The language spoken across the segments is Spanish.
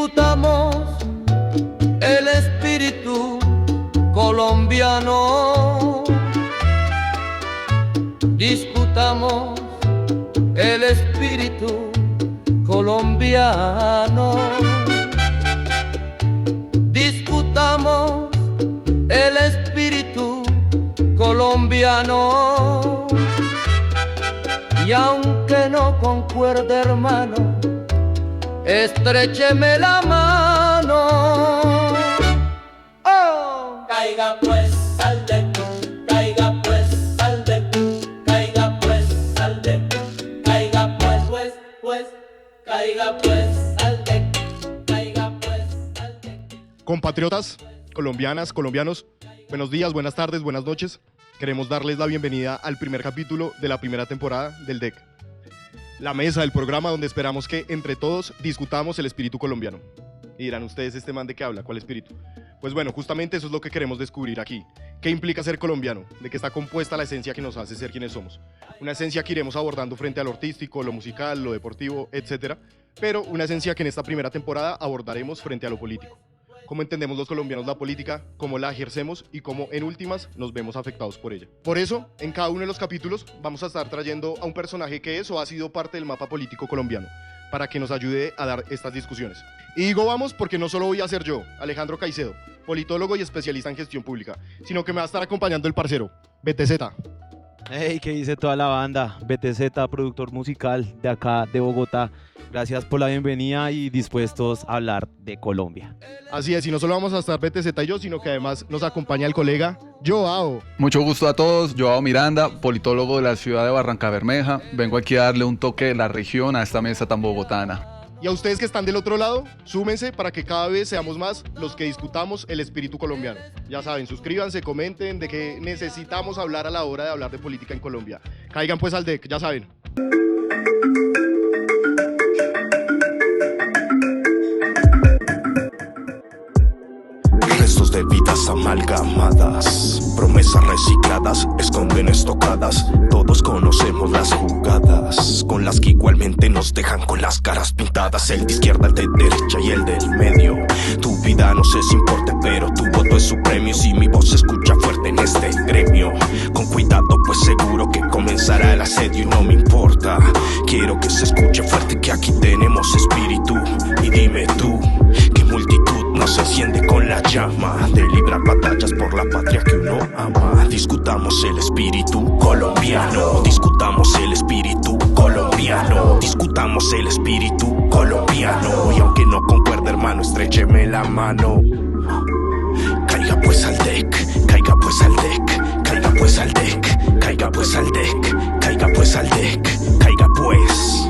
Discutamos el espíritu colombiano. Discutamos el espíritu colombiano. Discutamos el espíritu colombiano. Y aunque no concuerde, hermano, estrécheme la mano. Oh. Caiga pues al deck, caiga pues al deck, caiga pues al deck, caiga pues, caiga pues al deck, caiga pues al deck. Compatriotas, colombianas, colombianos, buenos días, buenas tardes, buenas noches. Queremos darles la bienvenida al primer capítulo de la primera temporada del DEC. La mesa del programa donde esperamos que entre todos discutamos el espíritu colombiano. Y dirán ustedes, ¿este man de qué habla? ¿Cuál espíritu? Pues bueno, justamente eso es lo que queremos descubrir aquí. ¿Qué implica ser colombiano? ¿De qué está compuesta la esencia que nos hace ser quienes somos? Una esencia que iremos abordando frente a lo artístico, lo musical, lo deportivo, etc. Pero una esencia que en esta primera temporada abordaremos frente a lo político. Cómo entendemos los colombianos la política, cómo la ejercemos y cómo en últimas nos vemos afectados por ella. Por eso, en cada uno de los capítulos vamos a estar trayendo a un personaje que es o ha sido parte del mapa político colombiano, para que nos ayude a dar estas discusiones. Y digo vamos porque no solo voy a ser yo, Alejandro Caicedo, politólogo y especialista en gestión pública, sino que me va a estar acompañando el parcero, BTZ. Hey, ¿qué dice toda la banda? BTZ, productor musical de acá de Bogotá. Gracias por la bienvenida y dispuestos a hablar de Colombia. Así es, y no solo vamos a estar BTZ y yo, sino que además nos acompaña el colega Joao. Mucho gusto a todos, Joao Miranda, politólogo de la ciudad de Barrancabermeja. Vengo aquí a darle un toque de la región a esta mesa tan bogotana. Y a ustedes que están del otro lado, súmense para que cada vez seamos más los que discutamos el espíritu colombiano. Ya saben, suscríbanse, comenten de qué necesitamos hablar a la hora de hablar de política en Colombia. Caigan pues al DEC, ya saben. Restos de vidas amalgamadas, promesas recicladas, esconden estocadas. Todos conocemos las jugadas, con las que igualmente nos dejan con las caras pintadas. El de izquierda, el de derecha y el del medio. Tu vida no sé si importe, pero tu voto es su premio. Si mi voz se escucha fuerte en este gremio, con cuidado pues seguro que comenzará el asedio. Y no me importa, quiero que se escuche fuerte que aquí tenemos espíritu. Y dime tú, ¿qué multitud nos enciende con la llama de librar batallas por la patria que uno ama? Discutamos el espíritu colombiano, discutamos el espíritu colombiano, discutamos el espíritu colombiano. Y aunque no concuerde, hermano, estrécheme la mano. Caiga pues al DEC, caiga pues al DEC, caiga pues al DEC, caiga pues al DEC, caiga pues al DEC, caiga pues.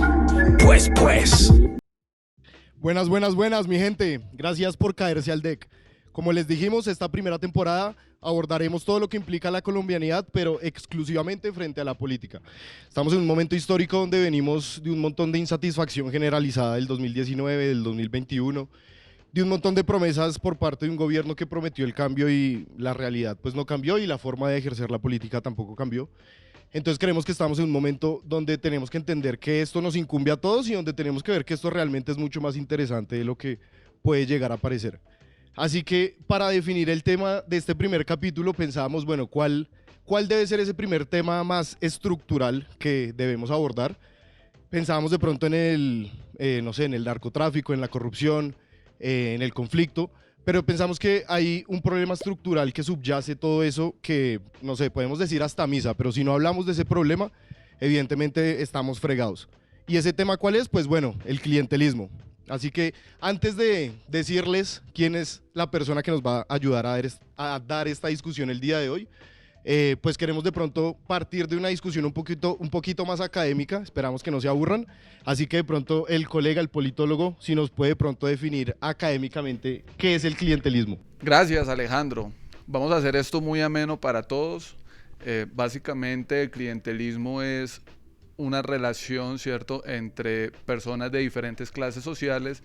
Buenas, mi gente. Gracias por caerse al DEC. Como les dijimos, esta primera temporada abordaremos todo lo que implica la colombianidad, pero exclusivamente frente a la política. Estamos en un momento histórico donde venimos de un montón de insatisfacción generalizada del 2019, del 2021, de un montón de promesas por parte de un gobierno que prometió el cambio y la realidad pues no cambió y la forma de ejercer la política tampoco cambió. Entonces creemos que estamos en un momento donde tenemos que entender que esto nos incumbe a todos y donde tenemos que ver que esto realmente es mucho más interesante de lo que puede llegar a parecer. Así que para definir el tema de este primer capítulo pensábamos, bueno, ¿cuál debe ser ese primer tema más estructural que debemos abordar? Pensábamos de pronto en en el narcotráfico, en la corrupción, en el conflicto, pero pensamos que hay un problema estructural que subyace todo eso que, no sé, podemos decir hasta misa, pero si no hablamos de ese problema, evidentemente estamos fregados. ¿Y ese tema cuál es? Pues bueno, el clientelismo. Así que antes de decirles quién es la persona que nos va a ayudar a dar esta discusión el día de hoy, pues queremos de pronto partir de una discusión un poquito más académica, esperamos que no se aburran, así que de pronto el colega, el politólogo, si nos puede de pronto definir académicamente qué es el clientelismo. Gracias, Alejandro. Vamos a hacer esto muy ameno para todos. Básicamente el clientelismo es una relación, ¿cierto?, entre personas de diferentes clases sociales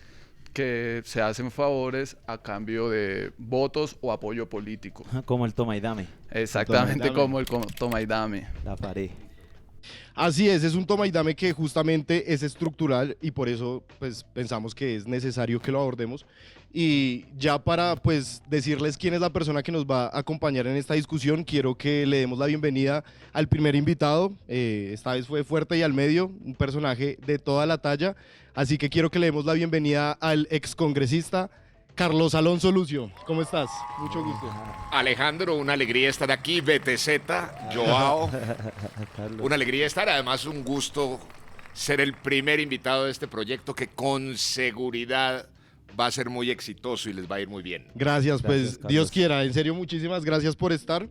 que se hacen favores a cambio de votos o apoyo político. Como el toma y dame. Exactamente, como el toma y dame. La pared. Así es un toma y dame que justamente es estructural y por eso pues pensamos que es necesario que lo abordemos. Y ya para pues decirles quién es la persona que nos va a acompañar en esta discusión, quiero que le demos la bienvenida al primer invitado. Esta vez fue Fuerte y al Medio, un personaje de toda la talla, así que quiero que le demos la bienvenida al excongresista Carlos Alonso Lucio. ¿Cómo estás? Mucho gusto. Alejandro, una alegría estar aquí. BTZ, Joao, una alegría estar. Además, un gusto ser el primer invitado de este proyecto que con seguridad va a ser muy exitoso y les va a ir muy bien. Gracias, pues Gracias, Carlos. Dios quiera, en serio muchísimas gracias por estar.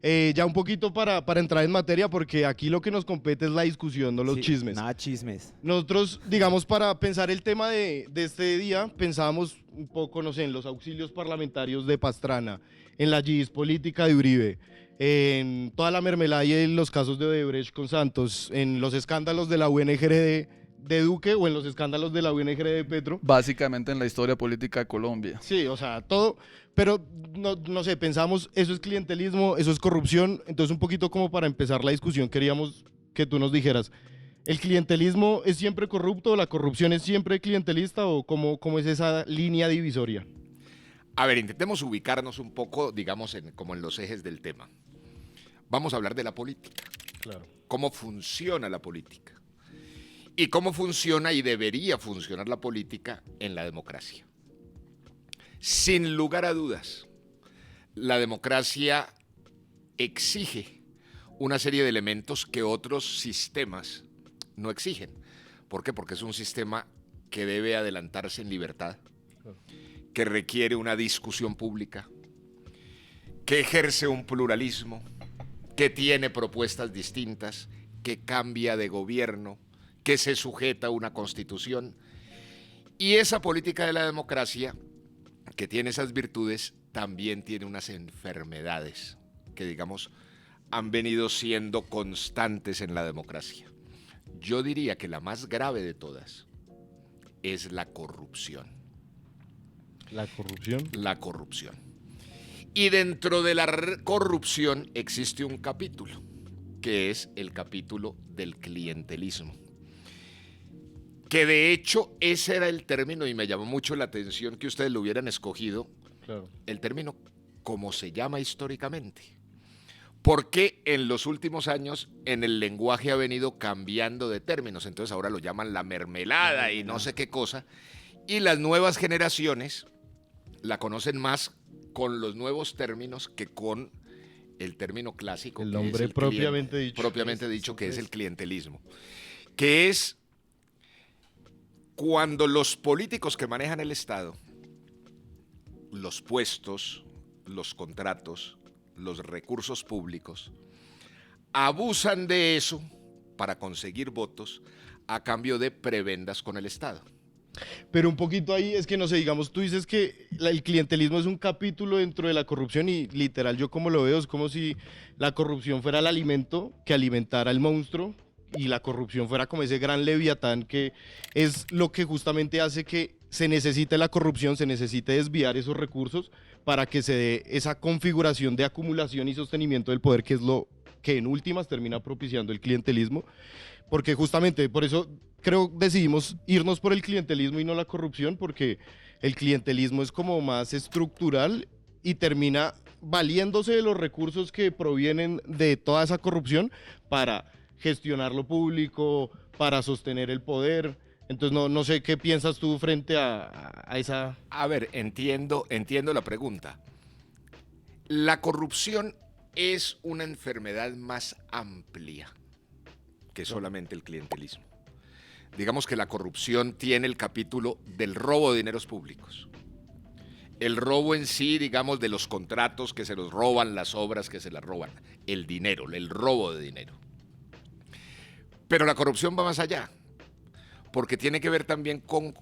Ya un poquito para entrar en materia, porque aquí lo que nos compete es la discusión, no los Sí, chismes. Nada chismes. Nosotros, digamos, para pensar el tema de este día, pensábamos un poco, no sé, en los auxilios parlamentarios de Pastrana, en la GIS política de Uribe, en toda la mermelada y en los casos de Odebrecht con Santos, en los escándalos de la UNGRD de Duque o en los escándalos de la UNGRD de Petro. Básicamente en la historia política de Colombia. Sí, o sea, todo, pero no sé, pensamos, eso es clientelismo, eso es corrupción, entonces un poquito como para empezar la discusión queríamos que tú nos dijeras, ¿el clientelismo es siempre corrupto, la corrupción es siempre clientelista o cómo es esa línea divisoria? A ver, intentemos ubicarnos un poco, digamos, como en los ejes del tema. Vamos a hablar de la política. Claro. Cómo funciona la política. Y cómo funciona y debería funcionar la política en la democracia. Sin lugar a dudas, la democracia exige una serie de elementos que otros sistemas no exigen. ¿Por qué? Porque es un sistema que debe adelantarse en libertad, que requiere una discusión pública, que ejerce un pluralismo, que tiene propuestas distintas, que cambia de gobierno, que se sujeta a una constitución. Y esa política de la democracia, que tiene esas virtudes, también tiene unas enfermedades que, digamos, han venido siendo constantes en la democracia. Yo diría que la más grave de todas es la corrupción. La corrupción. La corrupción. Y dentro de la corrupción existe un capítulo, que es el capítulo del clientelismo. Que de hecho ese era el término, y me llamó mucho la atención que ustedes lo hubieran escogido, Claro. el término como se llama históricamente. Porque en los últimos años en el lenguaje ha venido cambiando de términos, entonces ahora lo llaman la mermelada y no sé qué cosa, y las nuevas generaciones la conocen más con los nuevos términos que con el término clásico. El que es nombre propiamente dicho. Propiamente dicho, que es el clientelismo. Que es cuando los políticos que manejan el Estado, los puestos, los contratos, los recursos públicos, abusan de eso para conseguir votos a cambio de prebendas con el Estado. Pero un poquito ahí es que no sé, digamos, tú dices que el clientelismo es un capítulo dentro de la corrupción y literal yo como lo veo es como si la corrupción fuera el alimento que alimentara el monstruo y la corrupción fuera como ese gran leviatán que es lo que justamente hace que se necesite la corrupción, se necesite desviar esos recursos para que se dé esa configuración de acumulación y sostenimiento del poder que es lo que en últimas termina propiciando el clientelismo, porque justamente por eso creo decidimos irnos por el clientelismo y no la corrupción, porque el clientelismo es como más estructural y termina valiéndose de los recursos que provienen de toda esa corrupción para gestionar lo público, para sostener el poder. Entonces no sé qué piensas tú frente a esa... A ver, entiendo la pregunta. La corrupción es una enfermedad más amplia que solamente el clientelismo. Digamos que la corrupción tiene el capítulo del robo de dineros públicos. El robo en sí, digamos, de los contratos que se los roban, las obras que se las roban, el dinero, el robo de dinero. Pero la corrupción va más allá, porque tiene que ver también con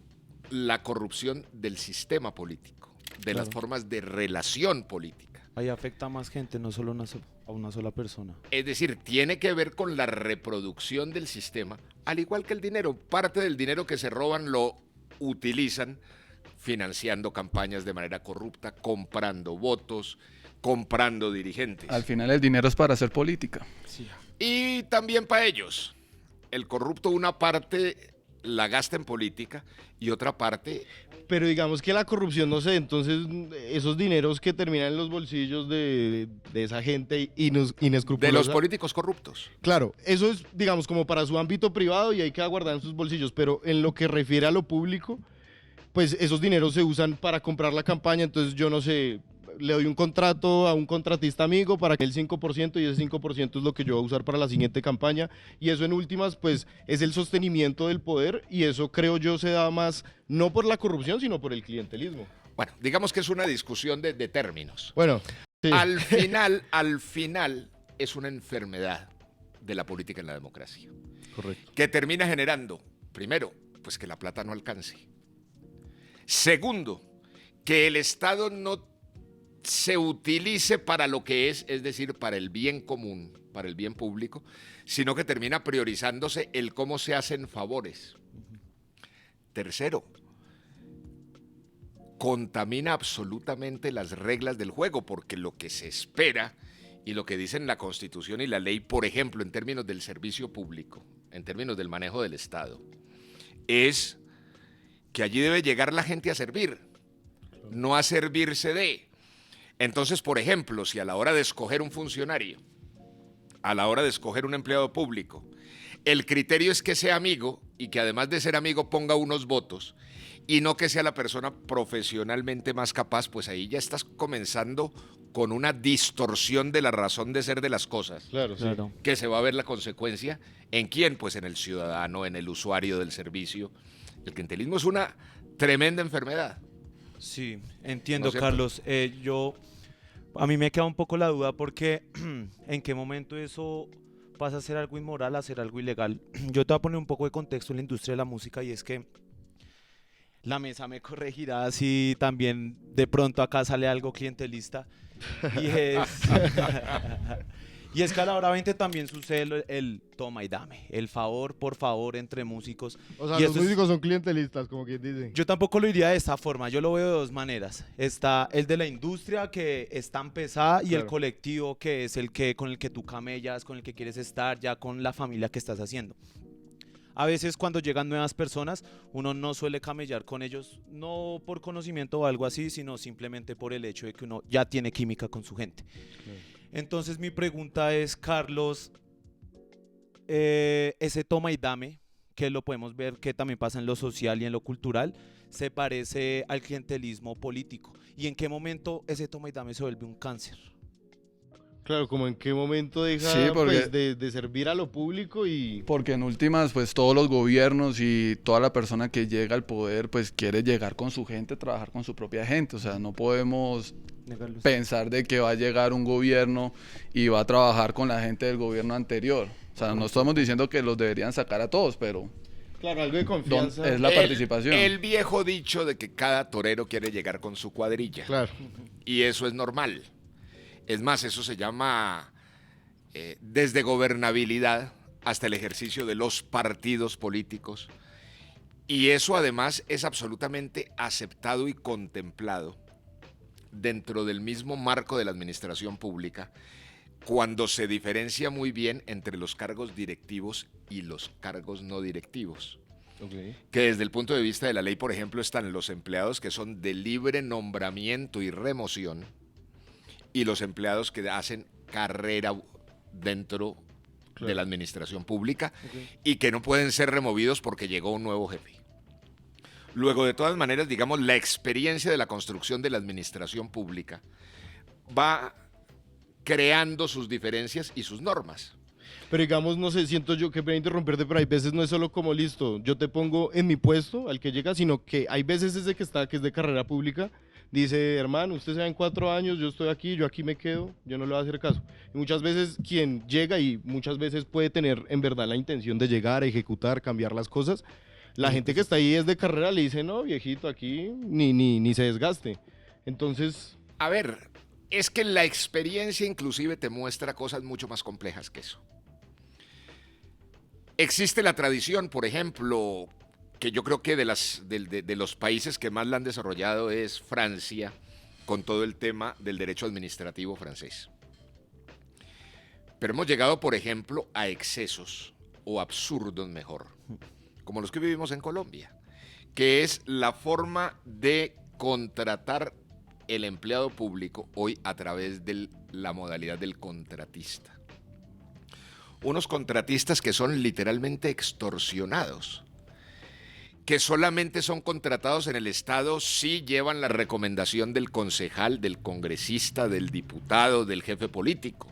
la corrupción del sistema político, de las formas de relación política. Ahí afecta a más gente, no solo a una sola persona. Es decir, tiene que ver con la reproducción del sistema, al igual que el dinero. Parte del dinero que se roban lo utilizan financiando campañas de manera corrupta, comprando votos, comprando dirigentes. Al final el dinero es para hacer política. Sí. Y también para ellos. El corrupto una parte la gasta en política y otra parte Pero digamos que la corrupción, no sé, entonces esos dineros que terminan en los bolsillos de esa gente de inescrupulosa. los políticos corruptos. Claro, eso es, digamos, como para su ámbito privado y hay que guardar en sus bolsillos, pero en lo que refiere a lo público, pues esos dineros se usan para comprar la campaña, entonces yo no sé, le doy un contrato a un contratista amigo para que el 5% y ese 5% es lo que yo voy a usar para la siguiente campaña y eso en últimas pues es el sostenimiento del poder y eso creo yo se da más no por la corrupción sino por el clientelismo. Bueno, digamos que es una discusión de términos. Bueno, sí. Al final es una enfermedad de la política en la democracia. Correcto. Que termina generando, primero, pues que la plata no alcance. Segundo, que el Estado no se utilice para lo que es decir, para el bien común, para el bien público, sino que termina priorizándose el cómo se hacen favores. Tercero, contamina absolutamente las reglas del juego, porque lo que se espera y lo que dicen la Constitución y la ley, por ejemplo, en términos del servicio público, en términos del manejo del Estado, es que allí debe llegar la gente a servir, no a servirse de. Entonces, por ejemplo, si a la hora de escoger un funcionario, a la hora de escoger un empleado público, el criterio es que sea amigo y que además de ser amigo ponga unos votos y no que sea la persona profesionalmente más capaz, pues ahí ya estás comenzando con una distorsión de la razón de ser de las cosas. Claro, sí. Claro. Que se va a ver la consecuencia en quién, pues en el ciudadano, en el usuario del servicio. El clientelismo es una tremenda enfermedad. Sí, entiendo, ¿No es cierto? Carlos. A mí me queda un poco la duda porque en qué momento eso pasa a ser algo inmoral, a ser algo ilegal. Yo te voy a poner un poco de contexto en la industria de la música y es que la mesa me corregirá si también de pronto acá sale algo clientelista y es, y es que a la hora 20 también sucede el toma y dame, el favor por favor entre músicos. O sea, Y los esto es- músicos son clientelistas, como quien dice. Yo tampoco lo diría de esta forma, yo lo veo de dos maneras. Está el de la industria que es tan pesada y el Claro. colectivo que es el que con el que tú camellas, con el que quieres estar, ya con la familia que estás haciendo. A veces cuando llegan nuevas personas, uno no suele camellar con ellos, no por conocimiento o algo así, sino simplemente por el hecho de que uno ya tiene química con su gente. Entonces mi pregunta es, Carlos, ese toma y dame, que lo podemos ver que también pasa en lo social y en lo cultural, se parece al clientelismo político. ¿Y en qué momento ese toma y dame se vuelve un cáncer? Claro, como en qué momento deja Sí, porque- pues, de servir a lo público y... Porque en últimas, pues todos los gobiernos y toda la persona que llega al poder, pues quiere llegar con su gente, trabajar con su propia gente. O sea, no podemos pensar de que va a llegar un gobierno y va a trabajar con la gente del gobierno anterior. O sea, no estamos diciendo que los deberían sacar a todos, pero Claro, algo de confianza. es la participación. El viejo dicho de que cada torero quiere llegar con su cuadrilla. Claro. Y eso es normal. Es más, eso se llama desde gobernabilidad hasta el ejercicio de los partidos políticos. Y eso además es absolutamente aceptado y contemplado dentro del mismo marco de la administración pública, cuando se diferencia muy bien entre los cargos directivos y los cargos no directivos. Que desde el punto de vista de la ley, por ejemplo, están los empleados que son de libre nombramiento y remoción y los empleados que hacen carrera dentro de la administración pública y que no pueden ser removidos porque llegó un nuevo jefe. Luego, de todas maneras, digamos, la experiencia de la construcción de la administración pública va creando sus diferencias y sus normas. Pero digamos, no sé, siento yo que voy a interrumpirte, pero hay veces no es solo como listo, yo te pongo en mi puesto al que llega, sino que hay veces desde que está, que es de carrera pública, dice, hermano, usted se va en 4 años, yo estoy aquí, yo aquí me quedo, yo no le voy a hacer caso. Y muchas veces quien llega y muchas veces puede tener en verdad la intención de llegar, a ejecutar, cambiar las cosas, la gente que está ahí es de carrera, le dice, no, viejito, aquí ni se desgaste. Entonces, A ver, es que la experiencia inclusive te muestra cosas mucho más complejas que eso. Existe la tradición, por ejemplo, que yo creo que de los países que más la han desarrollado es Francia, con todo el tema del derecho administrativo francés. Pero hemos llegado, por ejemplo, a excesos o absurdos mejor, como los que vivimos en Colombia, que es la forma de contratar el empleado público hoy a través de la modalidad del contratista. Unos contratistas que son literalmente extorsionados, que solamente son contratados en el Estado si llevan la recomendación del concejal, del congresista, del diputado, del jefe político.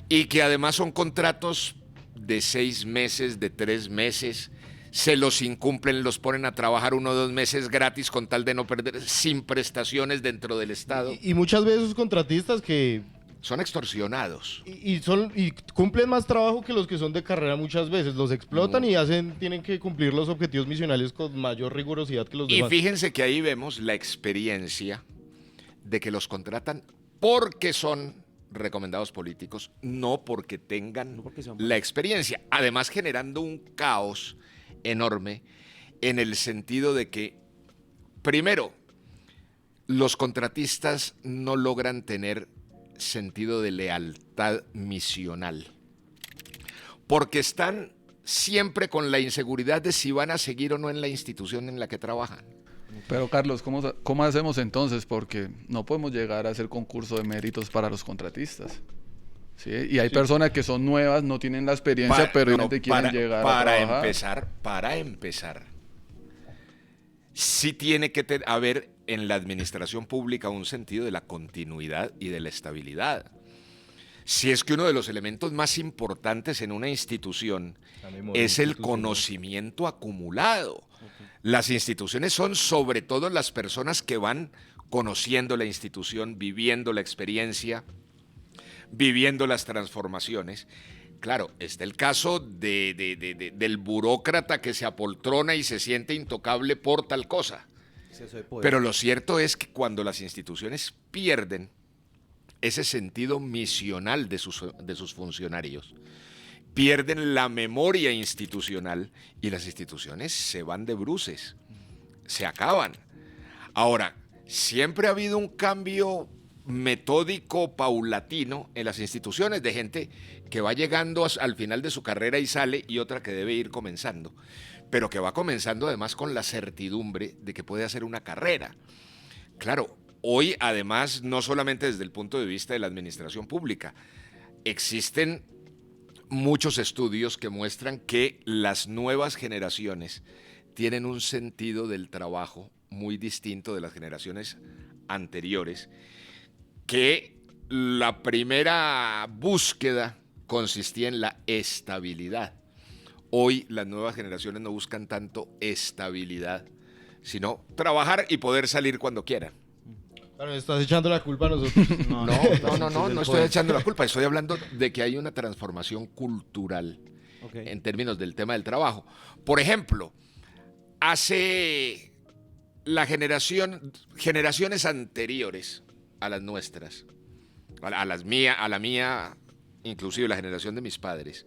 Y que además son contratos de 6 meses, de 3 meses, se los incumplen, los ponen a trabajar 1 o 2 meses gratis con tal de no perder, sin prestaciones dentro del Estado. Y muchas veces esos contratistas que Son extorsionados. y cumplen más trabajo que los que son de carrera muchas veces. Los explotan y tienen que cumplir los objetivos misionales con mayor rigurosidad que los Y demás. fíjense que ahí vemos la experiencia de que los contratan porque son recomendados políticos, no porque tengan No porque sean la experiencia. Además, generando un caos enorme en el sentido de que, primero, los contratistas no logran tener sentido de lealtad misional, porque están siempre con la inseguridad de si van a seguir o no en la institución en la que trabajan. Pero Carlos, ¿cómo hacemos entonces? Porque no podemos llegar a hacer concurso de méritos para los contratistas. ¿Sí? Y hay personas que son nuevas, no tienen la experiencia, pero igualmente quieren llegar a trabajar. Para empezar, sí tiene que haber en la administración pública un sentido de la continuidad y de la estabilidad. Si es que uno de los elementos más importantes en una institución es el conocimiento acumulado. Las instituciones son sobre todo las personas que van conociendo la institución, viviendo la experiencia, viviendo las transformaciones. Claro, está el caso del burócrata que se apoltrona y se siente intocable por tal cosa. Pero lo cierto es que cuando las instituciones pierden ese sentido misional de sus funcionarios, pierden la memoria institucional y las instituciones se van de bruces, se acaban. Ahora, siempre ha habido un cambio metódico, paulatino en las instituciones, de gente que va llegando al final de su carrera y sale, y otra que debe ir comenzando, pero que va comenzando además con la certidumbre de que puede hacer una carrera. Claro, hoy además, no solamente desde el punto de vista de la administración pública, existen muchos estudios que muestran que las nuevas generaciones tienen un sentido del trabajo muy distinto de las generaciones anteriores, que la primera búsqueda consistía en la estabilidad. Hoy las nuevas generaciones no buscan tanto estabilidad, sino trabajar y poder salir cuando quieran. Claro, estás echando la culpa a nosotros. No estoy echando la culpa, estoy hablando de que hay una transformación cultural en términos del tema del trabajo. Por ejemplo, hace generaciones anteriores a las nuestras, a la mía, inclusive la generación de mis padres,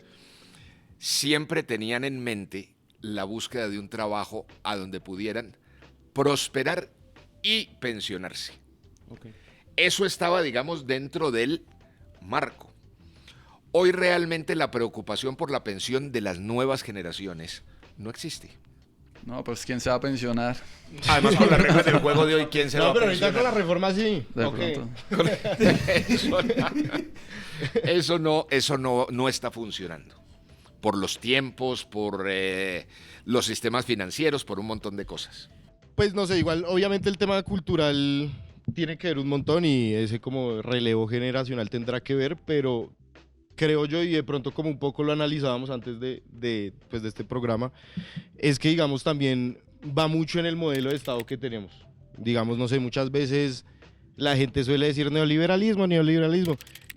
siempre tenían en mente la búsqueda de un trabajo a donde pudieran prosperar y pensionarse. Eso estaba, digamos, dentro del marco. Hoy realmente la preocupación por la pensión de las nuevas generaciones no existe. No, pues ¿quién se va a pensionar? Además, con las reglas del juego de hoy, ¿quién se va a No, pero ahorita pensionar? con la reforma sí. De pronto. Eso no está funcionando. Por los tiempos, por los sistemas financieros, por un montón de cosas. Pues no sé, igual obviamente el tema cultural tiene que ver un montón y ese como relevo generacional tendrá que ver, pero creo yo, y de pronto como un poco lo analizábamos antes de este programa, es que digamos también va mucho en el modelo de Estado que tenemos. Digamos, no sé, muchas veces la gente suele decir neoliberalismo,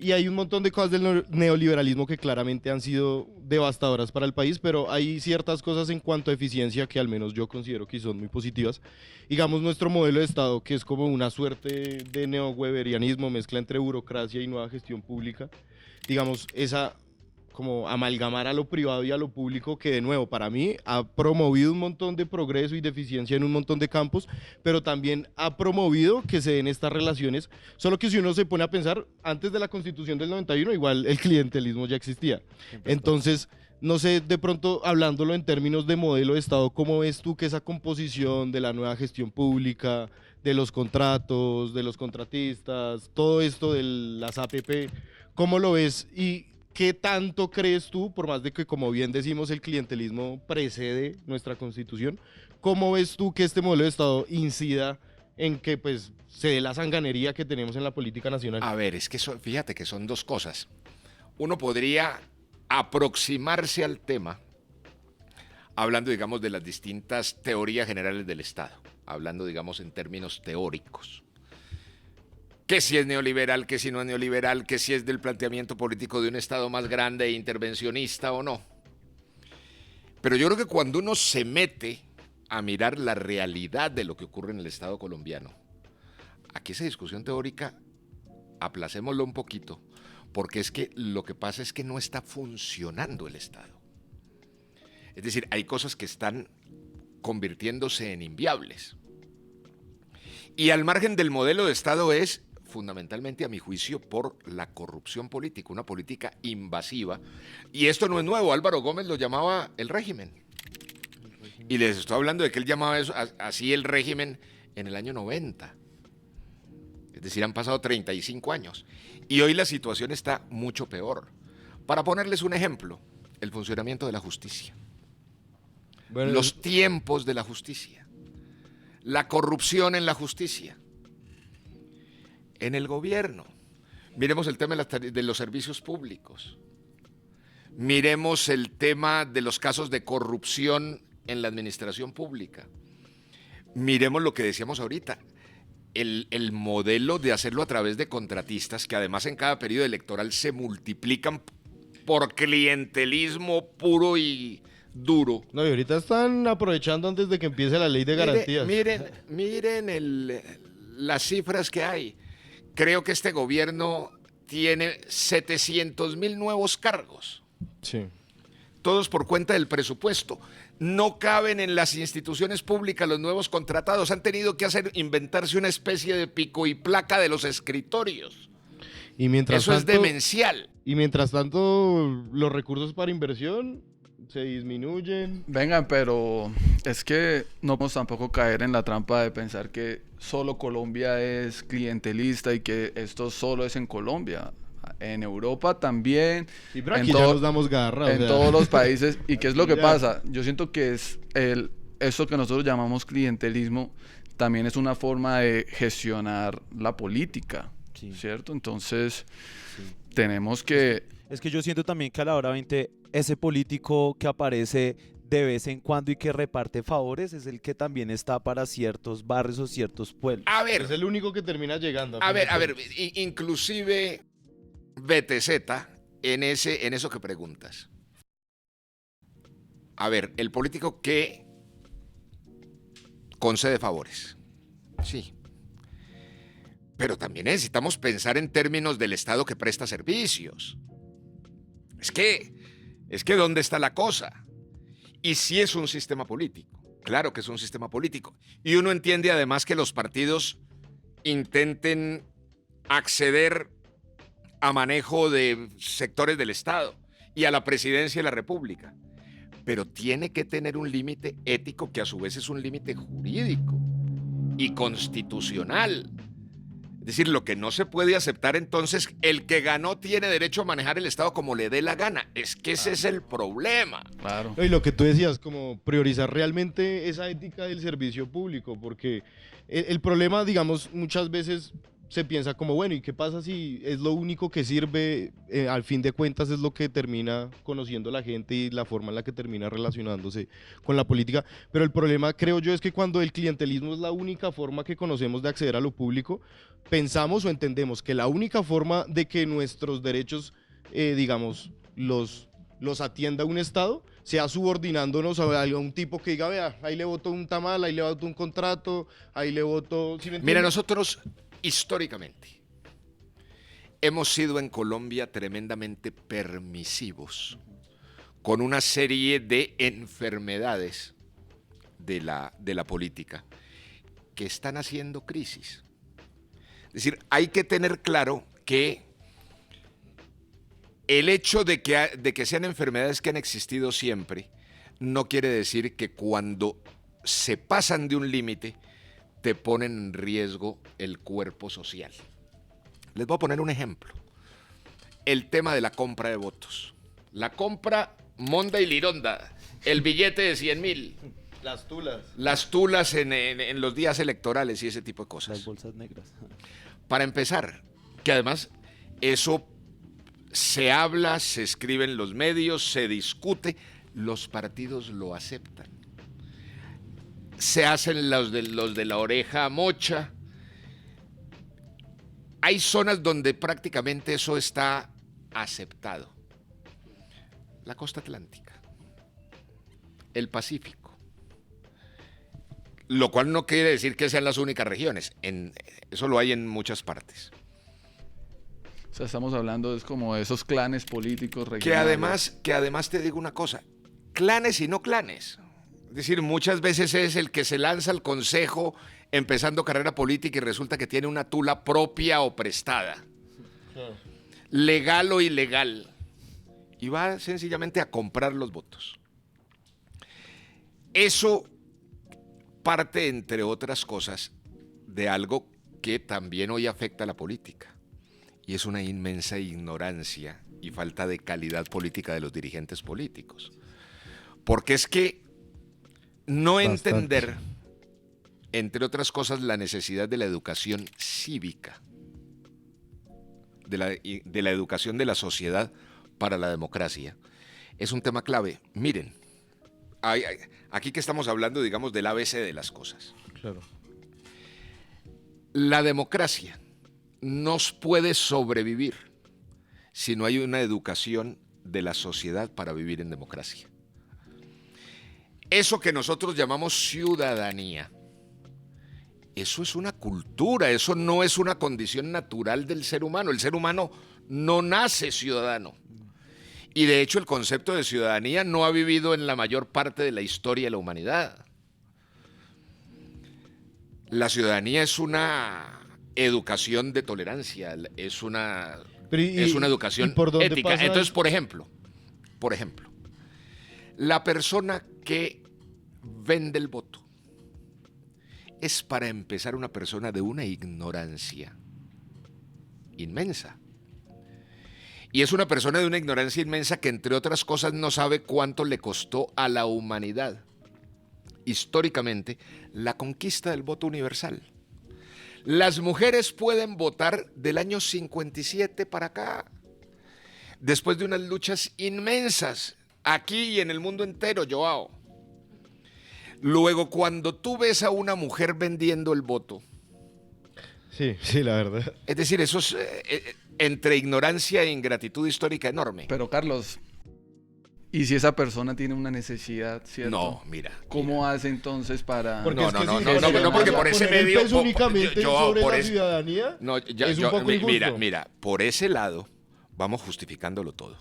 y hay un montón de cosas del neoliberalismo que claramente han sido devastadoras para el país, pero hay ciertas cosas en cuanto a eficiencia que al menos yo considero que son muy positivas. Digamos, nuestro modelo de Estado, que es como una suerte de neoweberianismo, mezcla entre burocracia y nueva gestión pública, digamos, esa como amalgamar a lo privado y a lo público, que de nuevo, para mí, ha promovido un montón de progreso y de eficiencia en un montón de campos, pero también ha promovido que se den estas relaciones, solo que si uno se pone a pensar, antes de la Constitución del 91, igual el clientelismo ya existía. Entonces, no sé, de pronto, hablándolo en términos de modelo de Estado, ¿cómo ves tú que esa composición de la nueva gestión pública, de los contratos, de los contratistas, todo esto de las APP, cómo lo ves y qué tanto crees tú, por más de que, como bien decimos, el clientelismo precede nuestra Constitución, cómo ves tú que este modelo de Estado incida en que pues se dé la sanganería que tenemos en la política nacional? A ver, es que fíjate que son dos cosas. Uno podría aproximarse al tema hablando, digamos, de las distintas teorías generales del Estado, hablando, digamos, en términos teóricos. Que si es neoliberal, que si no es neoliberal, que si es del planteamiento político de un Estado más grande e intervencionista o no. Pero yo creo que cuando uno se mete a mirar la realidad de lo que ocurre en el Estado colombiano, aquí esa discusión teórica, aplacémoslo un poquito, porque es que lo que pasa es que no está funcionando el Estado. Es decir, hay cosas que están convirtiéndose en inviables. Y al margen del modelo de Estado es, fundamentalmente, a mi juicio, por la corrupción política, una política invasiva. Y esto no es nuevo, Álvaro Gómez lo llamaba el régimen. Y les estoy hablando de que él llamaba eso, así el régimen en el año 90. Es decir, han pasado 35 años. Y hoy la situación está mucho peor. Para ponerles un ejemplo, el funcionamiento de la justicia. Bueno, Los tiempos de la justicia. La corrupción en la justicia. En el gobierno. Miremos el tema de los servicios públicos. Miremos el tema de los casos de corrupción en la administración pública. Miremos lo que decíamos ahorita. El modelo de hacerlo a través de contratistas, que además en cada periodo electoral se multiplican por clientelismo puro y duro. no, y ahorita están aprovechando antes de que empiece la ley de garantías. Miren las cifras que hay. Creo que este gobierno tiene 700.000 nuevos cargos. Sí. Todos por cuenta del presupuesto. No caben en las instituciones públicas los nuevos contratados. Han tenido que inventarse una especie de pico y placa de los escritorios. Y mientras Eso es tanto, demencial. Y mientras tanto, los recursos para inversión se disminuyen. Vengan, pero es que no podemos tampoco caer en la trampa de pensar que solo Colombia es clientelista y que esto solo es en Colombia. En Europa también, Sí, pero en aquí ya nos damos garra. en todos los países. ¿Y qué es lo que pasa? Yo siento que es eso que nosotros llamamos clientelismo también es una forma de gestionar la política, Sí. ¿cierto? Entonces, tenemos que... Es que yo siento también que a la hora 20 ese político que aparece de vez en cuando y que reparte favores es el que también está para ciertos barrios o ciertos pueblos. A ver, Es el único que termina llegando. a ver, inclusive BTZ en eso que preguntas. A ver, el político que concede favores. Sí. Pero también necesitamos pensar en términos del Estado que presta servicios. Es que ¿dónde está la cosa? Y si es un sistema político. Claro que es un sistema político. Y uno entiende además que los partidos intenten acceder a manejo de sectores del Estado y a la presidencia de la República. Pero tiene que tener un límite ético que a su vez es un límite jurídico y constitucional. Es decir, lo que no se puede aceptar entonces, el que ganó tiene derecho a manejar el Estado como le dé la gana. Es que ese es el problema. Claro. Y lo que tú decías, como priorizar realmente esa ética del servicio público, porque el problema, digamos, muchas veces se piensa como, bueno, ¿y qué pasa si es lo único que sirve? Al fin de cuentas es lo que termina conociendo la gente y la forma en la que termina relacionándose con la política. Pero el problema, creo yo, es que cuando el clientelismo es la única forma que conocemos de acceder a lo público, pensamos o entendemos que la única forma de que nuestros derechos, digamos, los atienda un Estado, sea subordinándonos a un tipo que diga, vea, ahí le voto un tamal, ahí le voto un contrato, ahí le voto... ¿sí me Mira, entiendes? nosotros históricamente hemos sido en Colombia tremendamente permisivos con una serie de enfermedades de la política que están haciendo crisis. Es decir, hay que tener claro que el hecho de que sean enfermedades que han existido siempre no quiere decir que cuando se pasan de un límite te ponen en riesgo el cuerpo social. Les voy a poner un ejemplo. El tema de la compra de votos. La compra monda y lironda. El billete de 100.000. Las tulas. Las tulas en los días electorales y ese tipo de Las cosas. bolsas negras. Para empezar, que además eso se habla, se escribe en los medios, se discute, los partidos lo aceptan. Se hacen los de la oreja mocha. Hay zonas donde prácticamente eso está aceptado. La costa atlántica, el Pacífico. Lo cual no quiere decir que sean las únicas regiones. Eso lo hay en muchas partes. O sea, estamos hablando es como de esos clanes políticos regionales. Que además te digo una cosa, clanes y no clanes. Es decir, muchas veces es el que se lanza al consejo empezando carrera política y resulta que tiene una tula propia o prestada. Legal o ilegal. Y va sencillamente a comprar los votos. Eso parte, entre otras cosas, de algo que también hoy afecta a la política. Y es una inmensa ignorancia y falta de calidad política de los dirigentes políticos. Porque es que no entender, entre otras cosas, la necesidad de la educación cívica, de la educación de la sociedad para la democracia, es un tema clave. Miren, aquí que estamos hablando, digamos, del ABC de las cosas. Claro. La democracia no puede sobrevivir si no hay una educación de la sociedad para vivir en democracia. Eso que nosotros llamamos ciudadanía, eso es una cultura, eso no es una condición natural del ser humano. El ser humano no nace ciudadano. Y de hecho el concepto de ciudadanía no ha vivido en la mayor parte de la historia de la humanidad. La ciudadanía es una educación de tolerancia, es una educación ética. Entonces, por ejemplo, la persona que vende el voto es, para empezar, una persona de una ignorancia inmensa. Y es una persona de una ignorancia inmensa que, entre otras cosas, no sabe cuánto le costó a la humanidad, históricamente, la conquista del voto universal. Las mujeres pueden votar del año 57 para acá, después de unas luchas inmensas, aquí y en el mundo entero, Joao. Luego, cuando tú ves a una mujer vendiendo el voto, Sí, la verdad. es decir, eso es entre ignorancia e ingratitud histórica enorme. Pero Carlos, ¿y si esa persona tiene una necesidad, cierto? No, mira. ¿Cómo hace entonces para...? Porque No, es que no, si no, se no, porque pasa por ese poner el medio- peso únicamente yo- sobre por la ese- ciudadanía No, es un poco injusto. mira, por ese lado vamos justificándolo todo.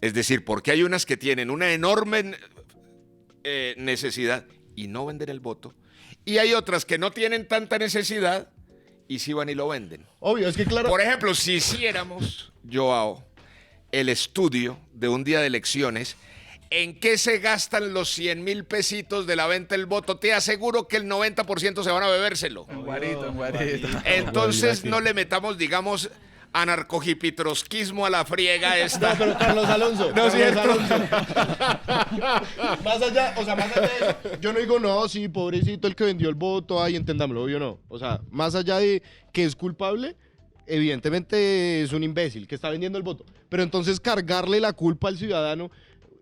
Es decir, porque hay unas que tienen una enorme necesidad y no venden el voto, y hay otras que no tienen tanta necesidad y sí van y lo venden. Obvio, es que claro. Por ejemplo, si hiciéramos, Joao, el estudio de un día de elecciones, ¿en qué se gastan los 100.000 pesitos de la venta del voto? Te aseguro que el 90% se van a bebérselo. En guarito. Entonces no le metamos, digamos, anarcojipitrosquismo a la friega No, esta. pero Carlos Alonso. No, Carlos cierto. Alonso. Más allá de eso, yo no digo, no, sí, pobrecito el que vendió el voto, ay, entendámoslo, obvio no. O sea, más allá de que es culpable, evidentemente es un imbécil que está vendiendo el voto. Pero entonces cargarle la culpa al ciudadano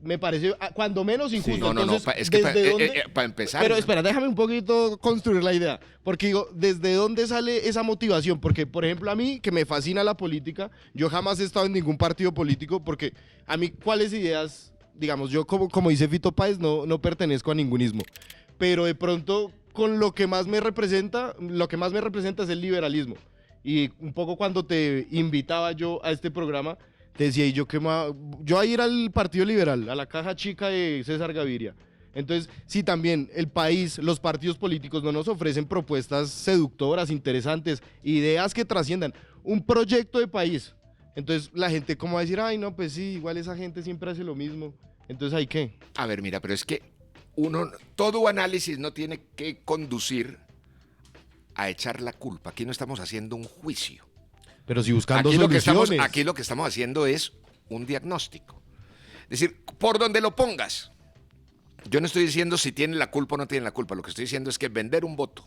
me parece, cuando menos, injusto. No, Entonces, es que ¿desde dónde? para empezar. Pero espera, déjame un poquito construir la idea. Porque digo, ¿desde dónde sale esa motivación? Porque, por ejemplo, a mí, que me fascina la política, yo jamás he estado en ningún partido político, porque a mí, ¿cuáles ideas? Digamos, yo como dice Fito Páez, no pertenezco a ningunismo. Pero de pronto, con lo que más me representa es el liberalismo. Y un poco cuando te invitaba yo a este programa, te decía, y yo yo a ir al Partido Liberal, a la caja chica de César Gaviria. Entonces, si también el país, los partidos políticos no nos ofrecen propuestas seductoras, interesantes, ideas que trasciendan, un proyecto de país, entonces la gente como va a decir, ay no, pues sí, igual esa gente siempre hace lo mismo, entonces ¿hay qué? A ver, mira, pero es que todo análisis no tiene que conducir a echar la culpa. Aquí no estamos haciendo un juicio. Pero si buscando Aquí soluciones. aquí lo que estamos haciendo es un diagnóstico. Es decir, por donde lo pongas. Yo no estoy diciendo si tiene la culpa o no tiene la culpa. Lo que estoy diciendo es que vender un voto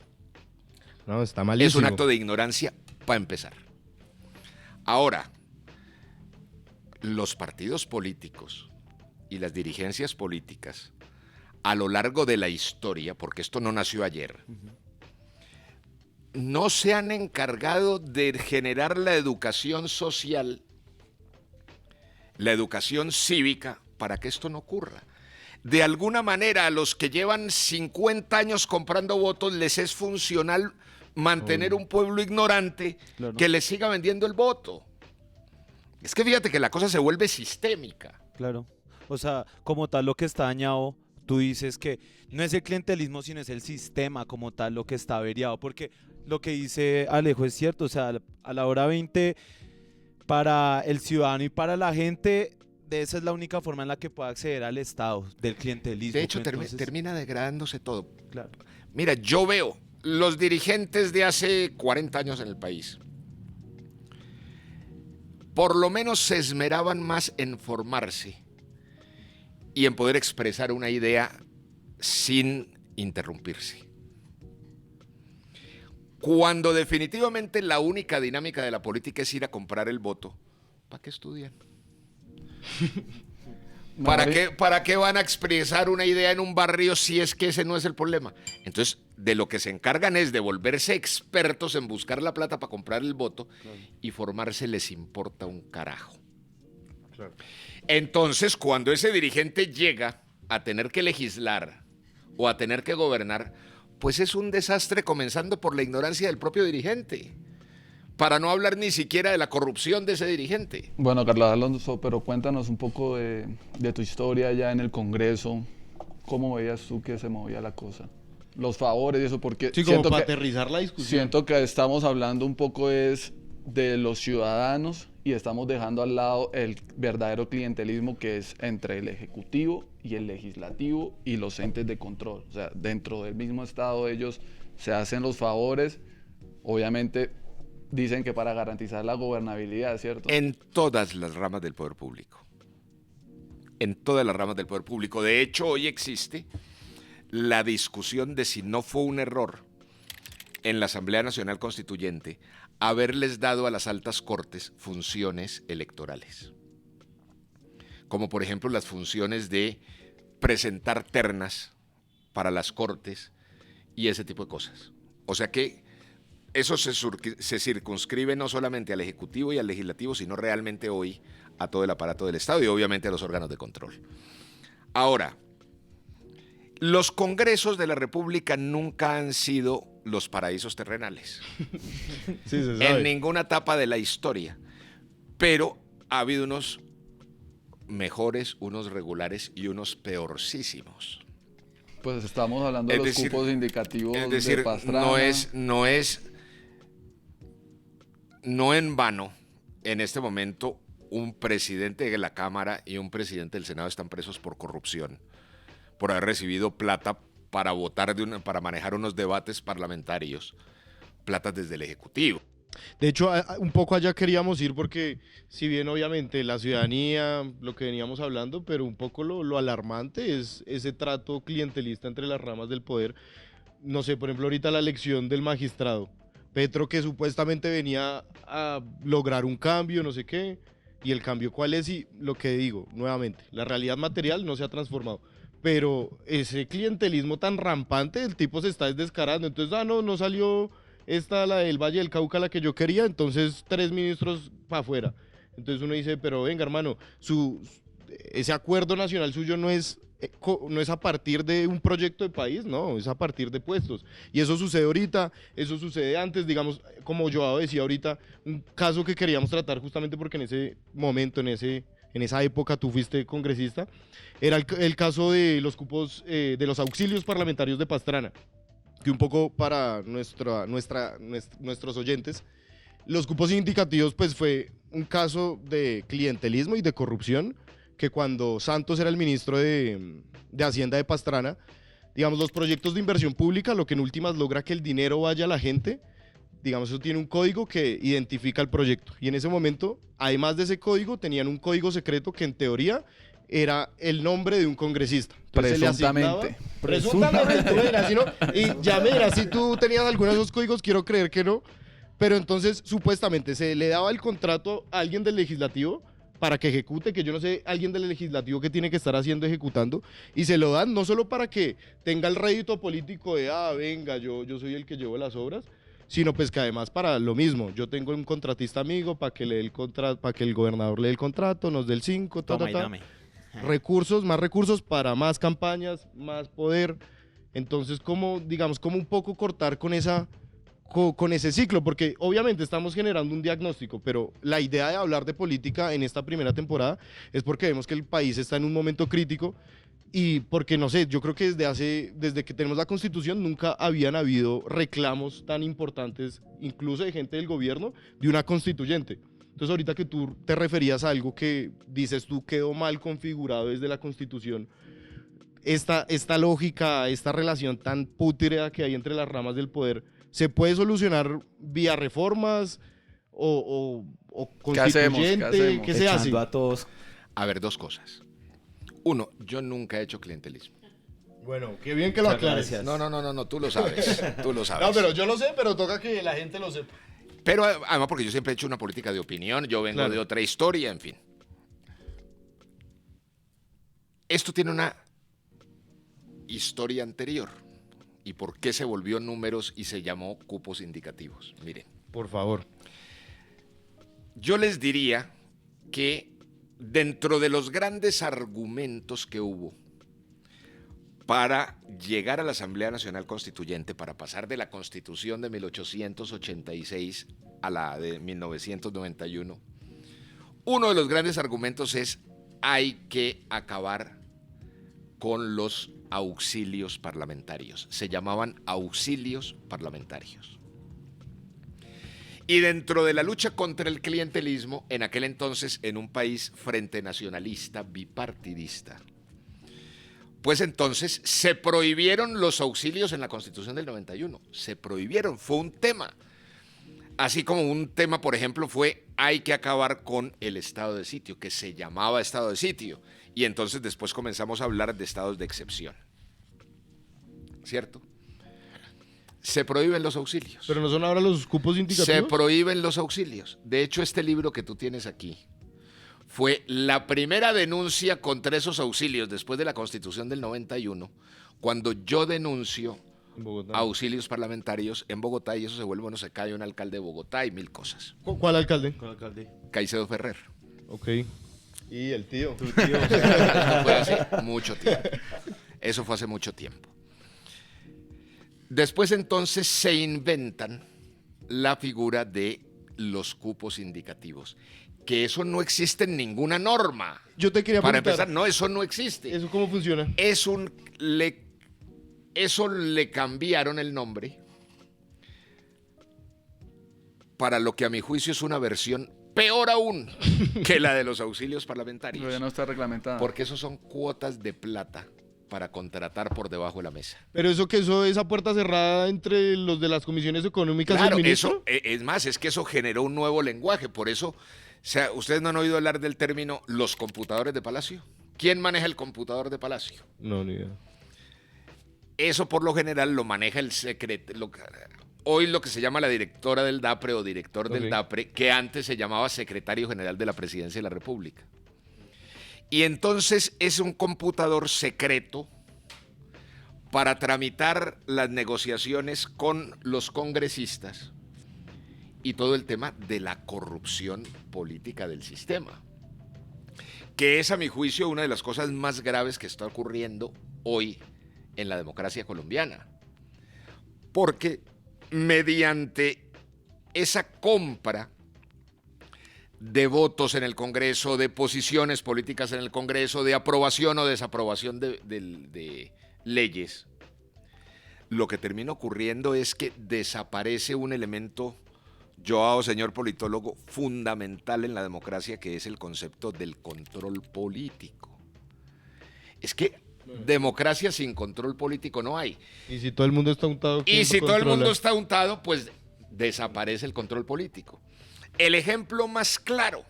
No, está malísimo. es un acto de ignorancia para empezar. Ahora, los partidos políticos y las dirigencias políticas a lo largo de la historia, porque esto no nació ayer, no se han encargado de generar la educación social, la educación cívica, para que esto no ocurra. De alguna manera, a los que llevan 50 años comprando votos les es funcional mantener un pueblo ignorante que les siga vendiendo el voto. Es que fíjate que la cosa se vuelve sistémica. Claro. O sea, como tal lo que está dañado, tú dices que no es el clientelismo, sino es el sistema como tal lo que está averiado. Porque lo que dice Alejo es cierto, o sea, a la hora 20, para el ciudadano y para la gente, de esa es la única forma en la que puede acceder al Estado, del clientelismo. De hecho, Entonces, termina degradándose todo. claro. Mira, yo veo los dirigentes de hace 40 años en el país. Por lo menos se esmeraban más en formarse y en poder expresar una idea sin interrumpirse. Cuando definitivamente la única dinámica de la política es ir a comprar el voto, ¿para qué estudian? ¿Para qué van a expresar una idea en un barrio si es que ese no es el problema? Entonces, de lo que se encargan es de volverse expertos en buscar la plata para comprar el voto, y formarse les importa un carajo. Entonces, cuando ese dirigente llega a tener que legislar o a tener que gobernar, pues es un desastre, comenzando por la ignorancia del propio dirigente, para no hablar ni siquiera de la corrupción de ese dirigente. Bueno, Carlos Alonso, pero cuéntanos un poco de tu historia ya en el Congreso. ¿Cómo veías tú que se movía la cosa? Los favores y eso, porque Sí, como para aterrizar la discusión. siento que estamos hablando un poco es de los ciudadanos y estamos dejando al lado el verdadero clientelismo que es entre el Ejecutivo y el Legislativo y los entes de control. O sea, dentro del mismo Estado ellos se hacen los favores, obviamente dicen que para garantizar la gobernabilidad, ¿cierto? En todas las ramas del poder público. En todas las ramas del poder público. De hecho, hoy existe la discusión de si no fue un error en la Asamblea Nacional Constituyente haberles dado a las altas cortes funciones electorales. Como por ejemplo las funciones de presentar ternas para las cortes y ese tipo de cosas. O sea que eso se circunscribe no solamente al Ejecutivo y al Legislativo, sino realmente hoy a todo el aparato del Estado y obviamente a los órganos de control. Ahora, los congresos de la República nunca han sido los paraísos terrenales. Sí, se sabe. En ninguna etapa de la historia. Pero ha habido unos mejores, unos regulares y unos peorcísimos. Pues estamos hablando de Es los decir, cupos indicativos Es decir, de Pastrana. no en vano, en este momento, un presidente de la Cámara y un presidente del Senado están presos por corrupción, por haber recibido plata para votar, para manejar unos debates parlamentarios, plata desde el Ejecutivo. De hecho, un poco allá queríamos ir porque, si bien obviamente la ciudadanía, lo que veníamos hablando, pero un poco lo alarmante es ese trato clientelista entre las ramas del poder. No sé, por ejemplo, ahorita la elección del magistrado. Petro, que supuestamente venía a lograr un cambio, no sé qué, y el cambio cuál es, y lo que digo, nuevamente, la realidad material no se ha transformado. Pero ese clientelismo tan rampante, el tipo se está descarando. Entonces, no salió la del Valle del Cauca, la que yo quería, entonces 3 ministros para afuera. Entonces uno dice, pero venga hermano, ese acuerdo nacional suyo no es no es a partir de un proyecto de país, no, es a partir de puestos. Y eso sucede ahorita, eso sucede antes, digamos, como Joao decía ahorita, un caso que queríamos tratar justamente porque en ese momento, en esa época tú fuiste congresista, era el caso de los cupos, de los auxilios parlamentarios de Pastrana, que un poco para nuestros oyentes, los cupos indicativos pues fue un caso de clientelismo y de corrupción, que cuando Santos era el ministro de Hacienda de Pastrana, digamos, los proyectos de inversión pública, lo que en últimas logra que el dinero vaya a la gente, digamos, eso tiene un código que identifica el proyecto. Y en ese momento, además de ese código, tenían un código secreto que en teoría era el nombre de un congresista. Entonces, Presuntamente. Presuntamente. Tú verás, ¿sí, no? Y ya me dirás, si tú tenías alguno de esos códigos, quiero creer que no. Pero entonces, supuestamente, se le daba el contrato a alguien del legislativo para que ejecute, que yo no sé, alguien del legislativo que tiene que estar haciendo, ejecutando, y se lo dan no solo para que tenga el rédito político de, venga, yo soy el que llevo las obras, sino pues que además para lo mismo, yo tengo un contratista amigo para que le dé el contrato, para que el gobernador le dé el contrato, nos dé el 5, Toma y dame. recursos, más recursos para más campañas, más poder. Entonces, como, digamos, como un poco cortar con ese ciclo, porque obviamente estamos generando un diagnóstico, pero la idea de hablar de política en esta primera temporada es porque vemos que el país está en un momento crítico y porque, no sé, yo creo que desde que tenemos la Constitución nunca habían habido reclamos tan importantes, incluso de gente del gobierno, de una constituyente. Entonces, ahorita que tú te referías a algo que dices tú quedó mal configurado desde la Constitución, esta lógica, esta relación tan pútrea que hay entre las ramas del poder, ¿se puede solucionar vía reformas o constituyente? ¿Qué se hace? Echando a todos. A ver, dos cosas. Uno, yo nunca he hecho clientelismo. Bueno, qué bien que lo aclares. gracias. No, tú lo sabes. Tú lo sabes. No, pero yo lo sé, pero toca que la gente lo sepa. Pero además porque yo siempre he hecho una política de opinión, yo vengo de otra historia, en fin. Esto tiene una historia anterior. ¿Y por qué se volvió números y se llamó cupos indicativos? Miren. Por favor. Yo les diría que dentro de los grandes argumentos que hubo para llegar a la Asamblea Nacional Constituyente, para pasar de la Constitución de 1886 a la de 1991, uno de los grandes argumentos es hay que acabar con los auxilios parlamentarios. Se llamaban auxilios parlamentarios. Y dentro de la lucha contra el clientelismo, en aquel entonces, en un país frente nacionalista, bipartidista, pues entonces se prohibieron los auxilios en la Constitución del 91. Se prohibieron, fue un tema. Así como un tema, por ejemplo, fue hay que acabar con el estado de sitio, que se llamaba estado de sitio. Y entonces después comenzamos a hablar de estados de excepción. ¿Cierto? Se prohíben los auxilios. Pero no son ahora los cupos indicativos. Se prohíben los auxilios. De hecho, este libro que tú tienes aquí fue la primera denuncia contra esos auxilios después de la Constitución del 91, cuando yo denuncio auxilios parlamentarios en Bogotá y eso se vuelve, bueno, se cae un alcalde de Bogotá y mil cosas. ¿Cuál alcalde? Caicedo Ferrer. Ok. Y el tío. Tu tío. Eso fue hace mucho tiempo. Eso fue hace mucho tiempo. Después entonces se inventan la figura de los cupos indicativos, que eso no existe en ninguna norma. Yo te quería Para preguntar. empezar, no, eso no existe. ¿Eso cómo funciona? Eso le cambiaron el nombre para lo que a mi juicio es una versión peor aún que la de los auxilios parlamentarios. Pero ya no está reglamentada. Porque esos son cuotas de plata para contratar por debajo de la mesa. Pero esa puerta cerrada entre los de las comisiones económicas y Claro, el ministro. eso, es más, es que eso generó un nuevo lenguaje. Por eso, o sea, ustedes no han oído hablar del término los computadores de Palacio. ¿Quién maneja el computador de Palacio? No, ni idea. Eso por lo general lo maneja el hoy lo que se llama la directora del DAPRE o director del DAPRE, que antes se llamaba secretario general de la Presidencia de la República. Y entonces es un computador secreto para tramitar las negociaciones con los congresistas y todo el tema de la corrupción política del sistema. que es a mi juicio una de las cosas más graves que está ocurriendo hoy en la democracia colombiana. Porque mediante esa compra de votos en el Congreso, de posiciones políticas en el Congreso, de aprobación o desaprobación de leyes, lo que termina ocurriendo es que desaparece un elemento, Joao, señor politólogo, fundamental en la democracia, que es el concepto del control político. Es que democracia sin control político no hay. Y si todo el mundo está untado, ¿quién Y lo si todo el controla? mundo está untado, pues desaparece el control político. El ejemplo más claro,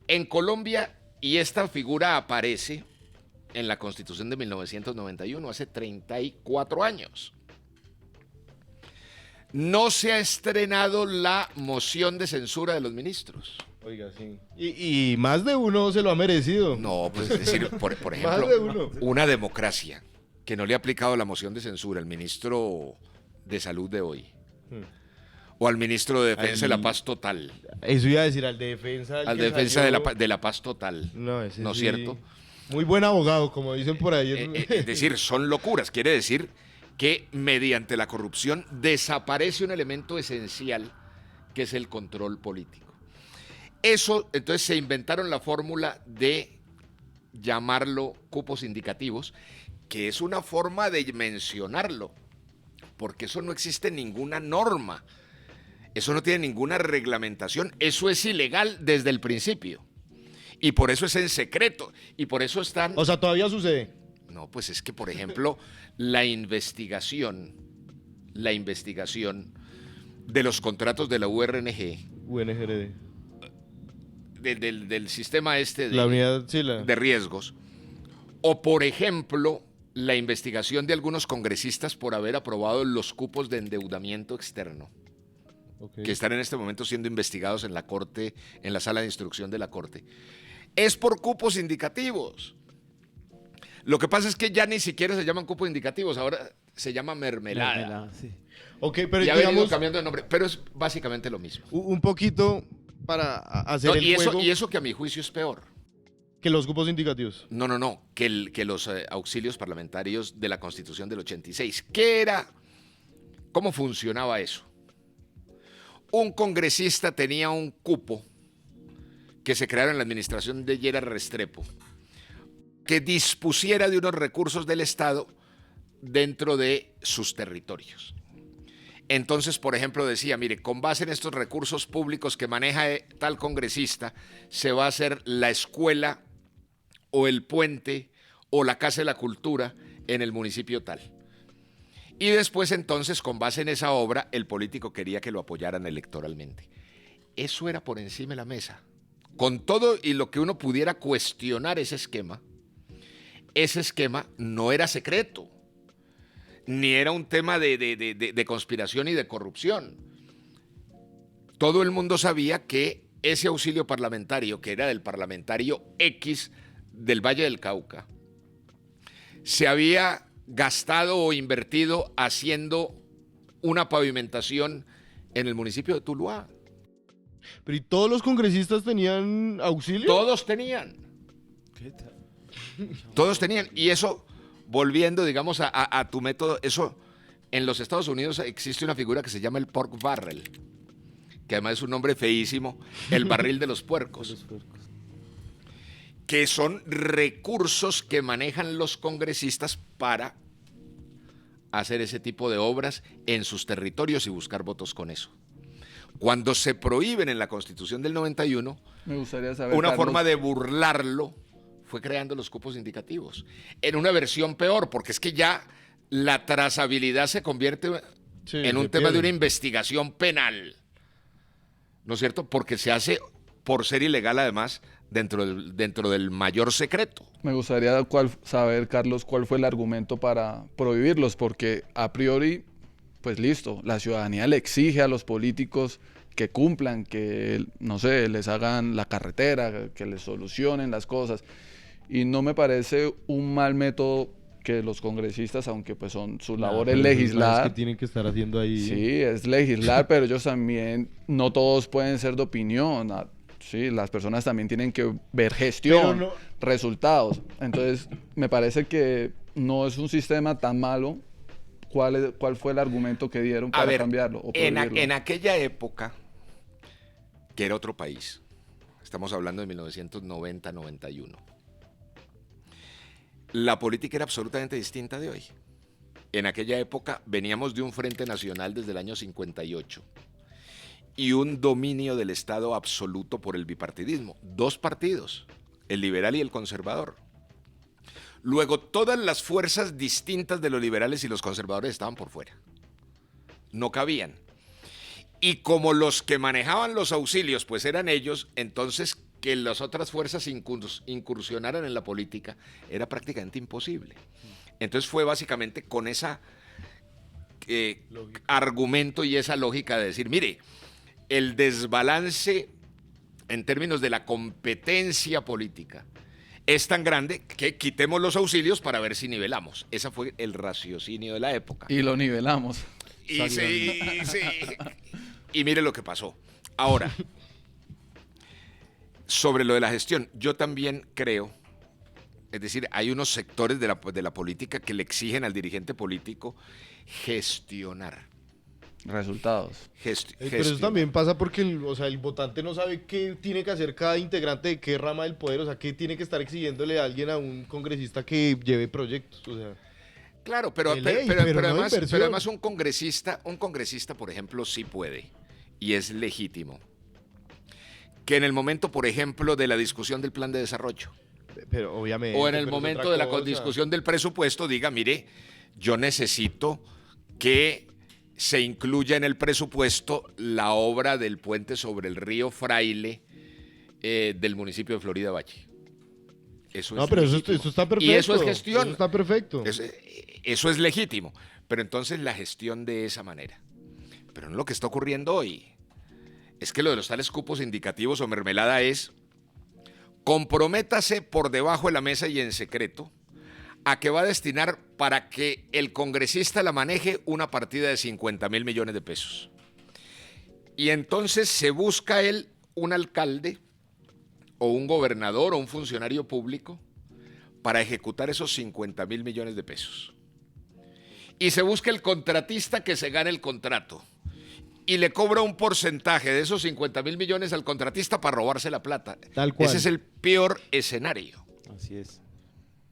en Colombia, y esta figura aparece en la Constitución de 1991, hace 34 años. No se ha estrenado la moción de censura de los ministros. Oiga, sí. Y más de uno se lo ha merecido. No, pues es decir, por Más ejemplo, de uno. una democracia que no le ha aplicado la moción de censura al ministro de Salud de hoy, o al ministro de Defensa de la Paz Total, Eso iba a decir, al de defensa. al de Defensa de la Paz Total, No, ese ¿no es sí. cierto? Muy buen abogado, como dicen por ahí. Es decir, son locuras. Quiere decir que mediante la corrupción desaparece un elemento esencial que es el control político. Eso, entonces se inventaron la fórmula de llamarlo cupos indicativos, que es una forma de mencionarlo, porque eso no existe en ninguna norma, eso no tiene ninguna reglamentación, eso es ilegal desde el principio. Y por eso es en secreto, y por eso están... O sea, todavía sucede. No, pues es que, por ejemplo, la investigación de los contratos de la URNG, UNGRD. del sistema este La unidad, sí, de riesgos, o por ejemplo, la investigación de algunos congresistas por haber aprobado los cupos de endeudamiento externo, Okay. que están en este momento siendo investigados en la Corte, en la sala de instrucción de la Corte, es por cupos indicativos. Lo que pasa es que ya ni siquiera se llaman cupos indicativos, ahora se llama mermelada. Sí. Ok, pero Ya ha venido digamos cambiando de nombre, pero es básicamente lo mismo. un poquito para hacer No, el juego y eso que a mi juicio es peor. que los cupos indicativos. No, que los auxilios parlamentarios de la Constitución del 86. ¿Qué era? ¿Cómo funcionaba eso? Un congresista tenía un cupo que se crearon en la administración de Lleras Restrepo, que dispusiera de unos recursos del Estado dentro de sus territorios. Entonces, por ejemplo, decía, mire, con base en estos recursos públicos que maneja tal congresista, se va a hacer la escuela o el puente o la Casa de la Cultura en el municipio tal. Y después, entonces, con base en esa obra, el político quería que lo apoyaran electoralmente. Eso era por encima de la mesa. Con todo y lo que uno pudiera cuestionar ese esquema no era secreto, ni era un tema de conspiración y de corrupción. Todo el mundo sabía que ese auxilio parlamentario, que era del parlamentario X del Valle del Cauca, se había gastado o invertido haciendo una pavimentación en el municipio de Tuluá. Pero ¿y todos los congresistas tenían auxilio? Todos tenían. Todos tenían. Y eso, volviendo, digamos, a tu método, eso, en los Estados Unidos existe una figura que se llama el pork barrel, que además es un nombre feísimo, el barril de los puercos, que son recursos que manejan los congresistas para hacer ese tipo de obras en sus territorios y buscar votos con eso. Cuando se prohíben en la Constitución del 91, Me gustaría saber, una Carlos, forma de burlarlo fue creando los cupos indicativos. En una versión peor, porque es que ya la trazabilidad se convierte Sí, en un se tema de pierde. una investigación penal, ¿no es cierto? Porque se hace por ser ilegal, además, dentro del mayor secreto. me gustaría saber, Carlos, cuál fue el argumento para prohibirlos, porque a priori, pues listo, la ciudadanía le exige a los políticos que cumplan, que, no sé, les hagan la carretera, que les solucionen las cosas. Y no me parece un mal método que los congresistas, aunque pues su labor es legislar. que tienen que estar haciendo ahí. Sí, es legislar, pero ellos también, no todos pueden ser de opinión. Sí, las personas también tienen que ver gestión, Pero no- resultados. Entonces, me parece que no es un sistema tan malo. ¿Cuál fue el argumento que dieron A para ver, cambiarlo o en prohibirlo? aquella época, que era otro país, estamos hablando de 1990-91, la política era absolutamente distinta de hoy. En aquella época veníamos de un Frente Nacional desde el año 58 y un dominio del Estado absoluto por el bipartidismo. Dos partidos, el liberal y el conservador. Luego, todas las fuerzas distintas de los liberales y los conservadores estaban por fuera. No cabían. Y como los que manejaban los auxilios, pues eran ellos, entonces que las otras fuerzas incursionaran en la política era prácticamente imposible. Entonces fue básicamente con ese argumento y esa lógica de decir, mire, el desbalance en términos de la competencia política es tan grande que quitemos los auxilios para ver si nivelamos. Ese fue el raciocinio de la época. Y lo nivelamos. Y sí. Y mire lo que pasó. Ahora, sobre lo de la gestión, yo también creo, es decir, hay unos sectores de la política que le exigen al dirigente político gestionar. Resultados. Pero eso Gestionar. también pasa porque el votante no sabe qué tiene que hacer cada integrante de qué rama del poder, o sea, qué tiene que estar exigiéndole a alguien, a un congresista que lleve proyectos, o sea. Claro, pero, De pero, ley, pero pero no además, inversión. pero además un congresista, por ejemplo, sí puede, y es legítimo, que en el momento, por ejemplo, de la discusión del plan de desarrollo, Pero obviamente. o en el pero es momento otra de la cosa. discusión del presupuesto, diga, mire, yo necesito que se incluya en el presupuesto la obra del puente sobre el río Fraile del municipio de Florida Valle. Eso No, es pero legítimo. eso está perfecto. Y eso es gestión. Eso está perfecto. Eso es legítimo. Pero entonces la gestión de esa manera. Pero no lo que está ocurriendo hoy. Es que lo de los tales cupos indicativos o mermelada es comprométase por debajo de la mesa y en secreto a que va a destinar para que el congresista la maneje una partida de 50.000 millones de pesos. Y entonces se busca él un alcalde o un gobernador o un funcionario público para ejecutar esos 50.000 millones de pesos. Y se busca el contratista que se gane el contrato y le cobra un porcentaje de esos 50.000 millones al contratista para robarse la plata. Tal cual. Ese es el peor escenario. Así es,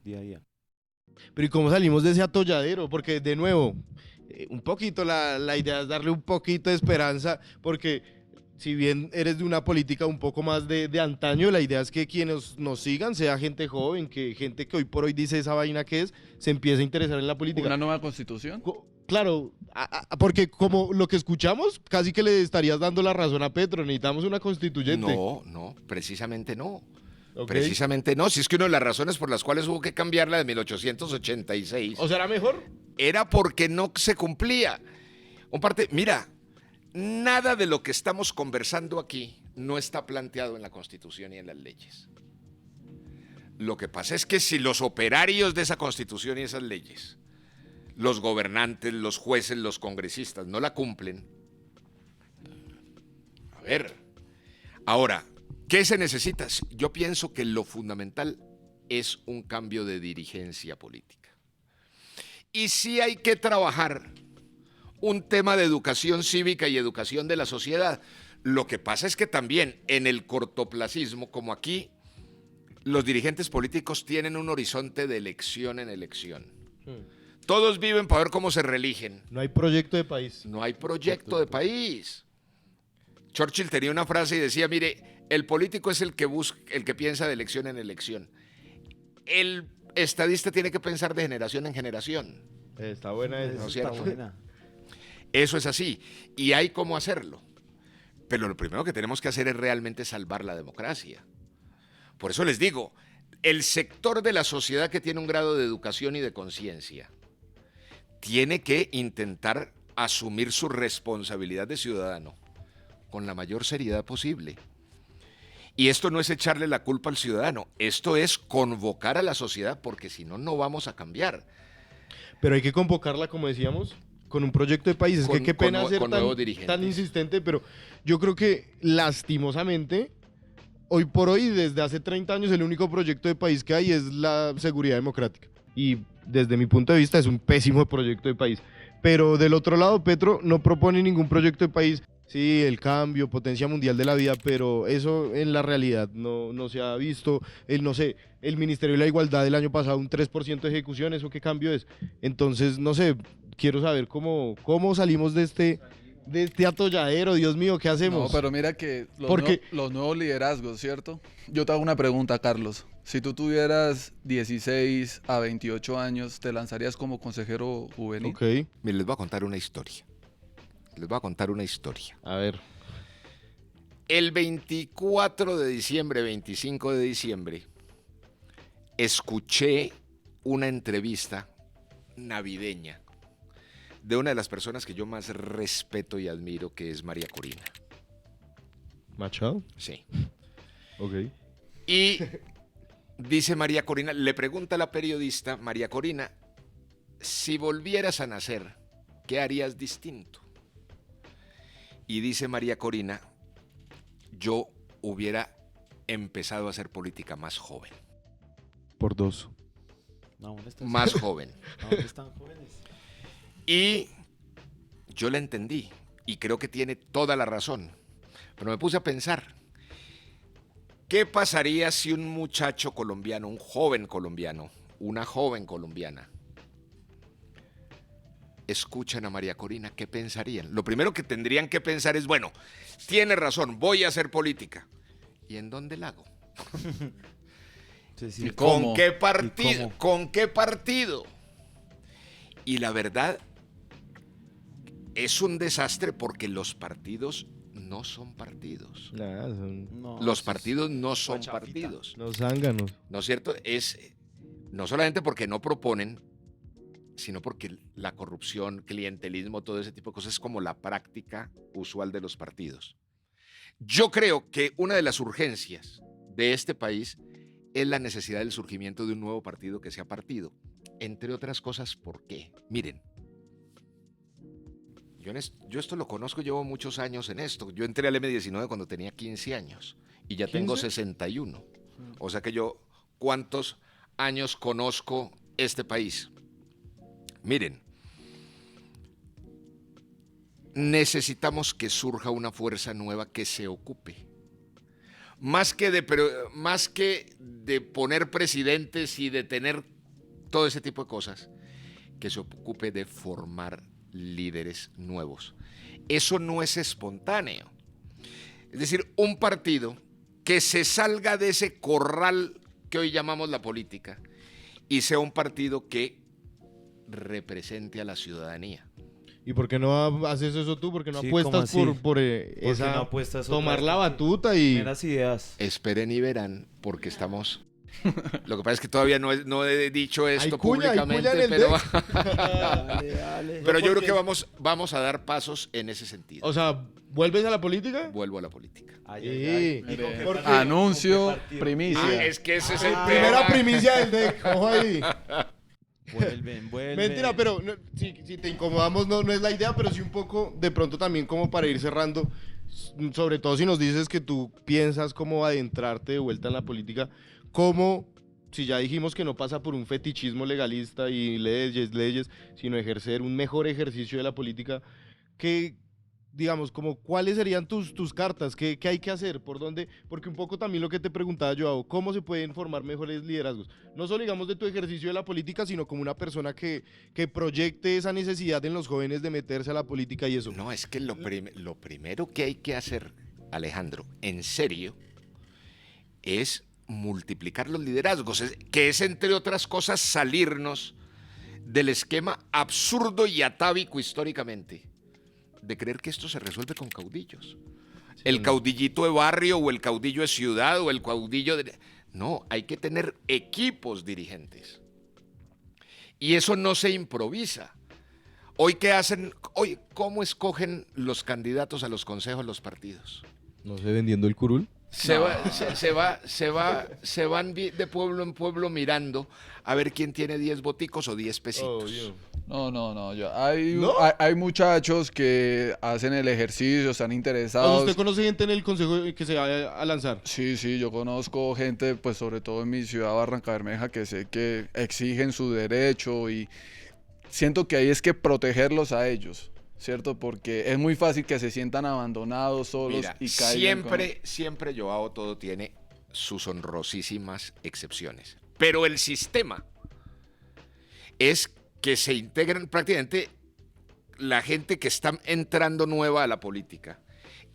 día a día. Pero ¿y cómo salimos de ese atolladero? Porque, de nuevo, un poquito la idea es darle un poquito de esperanza, porque si bien eres de una política un poco más de antaño, la idea es que quienes nos sigan sea gente joven, que gente que hoy por hoy dice esa vaina que es, se empiece a interesar en la política. ¿Una nueva constitución? Claro, porque como lo que escuchamos, casi que le estarías dando la razón a Petro, necesitamos una constituyente. No, precisamente no. ¿Ok? Precisamente no. Si es que una de las razones por las cuales hubo que cambiarla de 1886 ¿O será mejor? era porque no se cumplía. Mira, nada de lo que estamos conversando aquí no está planteado en la Constitución y en las leyes. Lo que pasa es que si los operarios de esa Constitución y esas leyes, los gobernantes, los jueces, los congresistas, no la cumplen, a ver, ahora, ¿qué se necesita? Yo pienso que lo fundamental es un cambio de dirigencia política. Y sí hay que trabajar un tema de educación cívica y educación de la sociedad. Lo que pasa es que también en el cortoplacismo, como aquí, los dirigentes políticos tienen un horizonte de elección en elección. Todos viven para ver cómo se reeligen. No hay proyecto de país. No hay proyecto de país. Churchill tenía una frase y decía, mire, el político es el que piensa de elección en elección. El estadista tiene que pensar de generación en generación. Está buena esa. ¿No es Está cierto? buena. Eso es así. Y hay cómo hacerlo. Pero lo primero que tenemos que hacer es realmente salvar la democracia. Por eso les digo, el sector de la sociedad que tiene un grado de educación y de conciencia tiene que intentar asumir su responsabilidad de ciudadano con la mayor seriedad posible. Y esto no es echarle la culpa al ciudadano, esto es convocar a la sociedad, porque si no, no vamos a cambiar. Pero hay que convocarla, como decíamos, con un proyecto de país. Es que qué Con pena ser nuevos dirigentes. tan insistente, pero yo creo que lastimosamente hoy por hoy, desde hace 30 años, el único proyecto de país que hay es la seguridad democrática. Y desde mi punto de vista es un pésimo proyecto de país. Pero del otro lado, Petro no propone ningún proyecto de país. Sí, el cambio, potencia mundial de la vida, pero eso en la realidad no se ha visto. No sé, el Ministerio de la Igualdad del año pasado, un 3% de ejecución, ¿eso qué cambio es? Entonces, no sé, quiero saber cómo salimos de este atolladero, Dios mío, ¿qué hacemos? No, pero mira que Porque- los nuevos liderazgos, ¿cierto? Yo te hago una pregunta, Carlos. Si tú tuvieras 16 a 28 años, ¿te lanzarías como consejero juvenil? Ok, Mire, les voy a contar una historia. Les voy a contar una historia. a ver. El 24 de diciembre, 25 de diciembre, escuché una entrevista navideña de una de las personas que yo más respeto y admiro, que es María Corina. ¿Machado? Sí. Ok. Y dice María Corina, le pregunta a la periodista, María Corina, si volvieras a nacer, ¿qué harías distinto? Y dice María Corina, yo hubiera empezado a hacer política más joven. Por 2. No, aún están, Más joven. aún están jóvenes. Y yo la entendí y creo que tiene toda la razón. Pero me puse a pensar, ¿qué pasaría si un muchacho colombiano, un joven colombiano, una joven colombiana, escuchan a María Corina? ¿Qué pensarían? Lo primero que tendrían que pensar es, bueno, tiene razón, voy a hacer política. ¿Y en dónde la hago? Sí, sí. ¿Cómo? ¿Con qué ¿Y partido? cómo? ¿Con qué partido? Y la verdad es un desastre porque los partidos no son partidos. Nada, son No, Los eso es partidos no son guachafita. partidos. los zánganos. ¿No es cierto? Es no solamente porque no proponen, sino porque la corrupción, clientelismo, todo ese tipo de cosas es como la práctica usual de los partidos. Yo creo que una de las urgencias de este país es la necesidad del surgimiento de un nuevo partido que sea partido. Entre otras cosas, ¿por qué? Miren, yo esto lo conozco, llevo muchos años en esto. Yo entré al M19 cuando tenía 15 años y ya tengo 15. 61. O sea que yo, ¿cuántos años conozco este país? Miren, necesitamos que surja una fuerza nueva que se ocupe. Más que de poner presidentes y de tener todo ese tipo de cosas, que se ocupe de formar líderes nuevos. Eso no es espontáneo. Es decir, un partido que se salga de ese corral que hoy llamamos la política y sea un partido que represente a la ciudadanía. ¿Y por qué no haces eso tú? ¿Por qué no Sí, apuestas ¿cómo así? por ¿Por qué esa, no apuestas tomar otra la vez? batuta y... Primeras ideas. Esperen y verán, porque estamos... Lo que pasa es que todavía no he dicho esto Hay cuña públicamente, en el pero, Dale, dale. pero yo creo porque- que vamos a dar pasos en ese sentido. O sea, ¿vuelves a la política? Vuelvo a la política. Ay, Sí. ay, ay. Mire, ¿Y con qué porque- partido? anuncio, ¿Con qué partido? primicia. Ah, es que ese es el Primera tema. primicia del DEC, ojo ahí. Vuelven. Mentira, pero si te incomodamos no es la idea, pero sí un poco de pronto también como para ir cerrando, sobre todo si nos dices que tú piensas cómo adentrarte de vuelta en la política, cómo, si ya dijimos que no pasa por un fetichismo legalista y leyes, sino ejercer un mejor ejercicio de la política, que digamos, como cuáles serían tus cartas, ¿qué hay que hacer? ¿Por dónde? Porque un poco también lo que te preguntaba Joao, ¿cómo se pueden formar mejores liderazgos? No solo digamos de tu ejercicio de la política, sino como una persona que proyecte esa necesidad en los jóvenes de meterse a la política y eso. No, es que lo primero que hay que hacer, Alejandro, en serio, es multiplicar los liderazgos, que es, entre otras cosas, salirnos del esquema absurdo y atávico históricamente de creer que esto se resuelve con caudillos. El caudillito de barrio o el caudillo de ciudad o el caudillo de... No, hay que tener equipos dirigentes. Y eso no se improvisa. Hoy, ¿qué hacen? Hoy, ¿cómo escogen los candidatos a los consejos los partidos? No sé, vendiendo el curul. Se van de pueblo en pueblo mirando a ver quién tiene 10 boticos o 10 pesitos. No. Hay muchachos que hacen el ejercicio, están interesados. ¿Usted conoce gente en el consejo que se va a lanzar? Sí, yo conozco gente, pues sobre todo en mi ciudad, Barranca Bermeja, que sé que exigen su derecho y siento que ahí es que protegerlos a ellos, ¿cierto? Porque es muy fácil que se sientan abandonados, solos Mira, y caigan. siempre, Joao, todo tiene sus honrosísimas excepciones. Pero el sistema es que se integran prácticamente la gente que está entrando nueva a la política.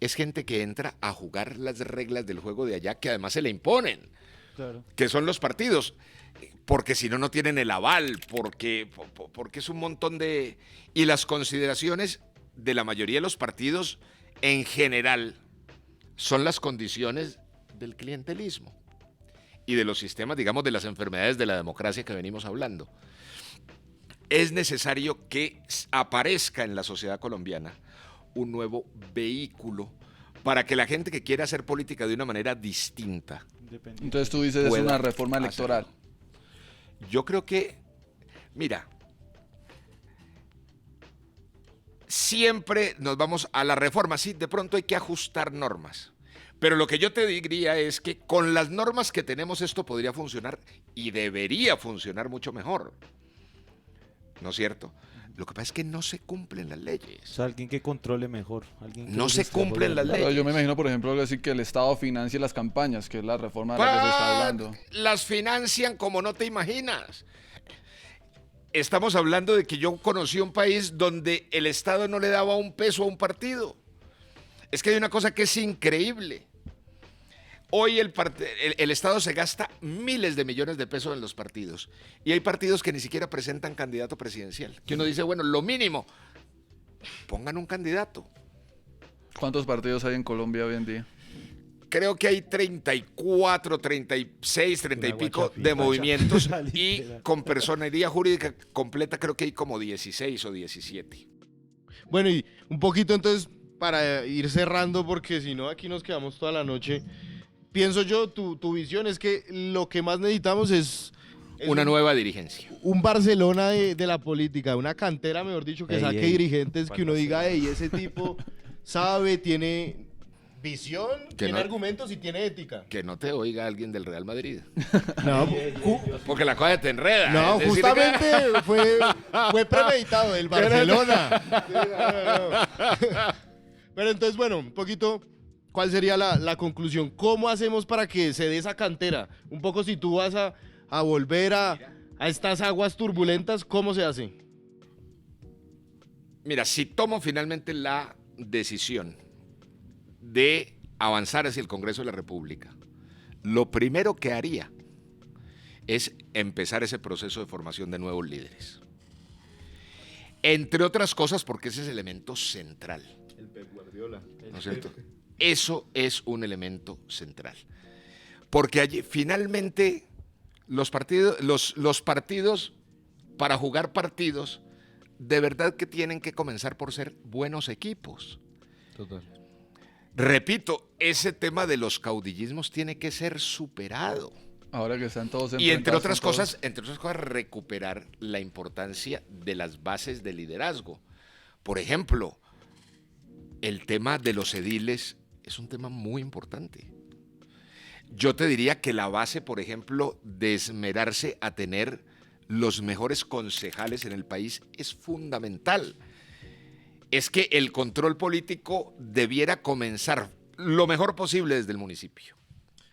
Es gente que entra a jugar las reglas del juego de allá, que además se le imponen, Claro. que son los partidos, porque si no, no tienen el aval, porque es un montón de... Y las consideraciones de la mayoría de los partidos en general son las condiciones del clientelismo y de los sistemas, digamos, de las enfermedades de la democracia que venimos hablando. Es necesario que aparezca en la sociedad colombiana un nuevo vehículo para que la gente que quiera hacer política de una manera distinta. Entonces tú dices es pueda una reforma electoral. hacerlo. Yo creo que, mira, siempre nos vamos a la reforma, sí, de pronto hay que ajustar normas. Pero lo que yo te diría es que con las normas que tenemos esto podría funcionar y debería funcionar mucho mejor. ¿No es cierto? Lo que pasa es que no se cumplen las O leyes. sea, alguien que controle mejor. Alguien que No los se esté cumplen las gobernando. leyes. Yo me imagino, por ejemplo, algo así que el Estado financie las campañas, que es la reforma de la que se está hablando. Las financian como no te imaginas. Estamos hablando de que yo conocí un país donde el Estado no le daba un peso a un partido. Es que hay una cosa que es increíble. Hoy el Estado se gasta miles de millones de pesos en los partidos. Y hay partidos que ni siquiera presentan candidato presidencial. Que uno dice, bueno, lo mínimo, pongan un candidato. ¿Cuántos partidos hay en Colombia hoy en día? Creo que hay 34, 36, 30 y Una pico guachafita, de movimientos y literal. con personería jurídica completa creo que hay como 16 o 17. Bueno, y un poquito entonces para ir cerrando, porque si no aquí nos quedamos toda la noche. Pienso yo, tu visión es que lo que más necesitamos es Una nueva dirigencia. un Barcelona de la política, una cantera, mejor dicho, que Ey, saque ey, dirigentes que uno ¿cuál diga, Barcelona? hey, ese tipo sabe, tiene visión, tiene no- argumentos y tiene ética. Que no te oiga alguien del Real Madrid. No, Porque la cosa te enreda. no, es decir, justamente fue premeditado del Barcelona. Sí, no. Pero entonces, bueno, un poquito, ¿cuál sería la conclusión? ¿Cómo hacemos para que se dé esa cantera? Un poco si tú vas a volver a estas aguas turbulentas, ¿cómo se hace? Mira, si tomo finalmente la decisión de avanzar hacia el Congreso de la República, lo primero que haría es empezar ese proceso de formación de nuevos líderes. Entre otras cosas porque ese es el elemento central. El Pep Guardiola. ¿No es cierto? Eso es un elemento central. Porque allí, finalmente los partidos, para jugar partidos, de verdad que tienen que comenzar por ser buenos equipos. Total. Repito, ese tema de los caudillismos tiene que ser superado. Ahora que están todos Y entre enfrentados otras con todos. cosas, recuperar la importancia de las bases de liderazgo. Por ejemplo, el tema de los ediles es un tema muy importante. Yo te diría que la base, por ejemplo, de esmerarse a tener los mejores concejales en el país es fundamental. Es que el control político debiera comenzar lo mejor posible desde el municipio.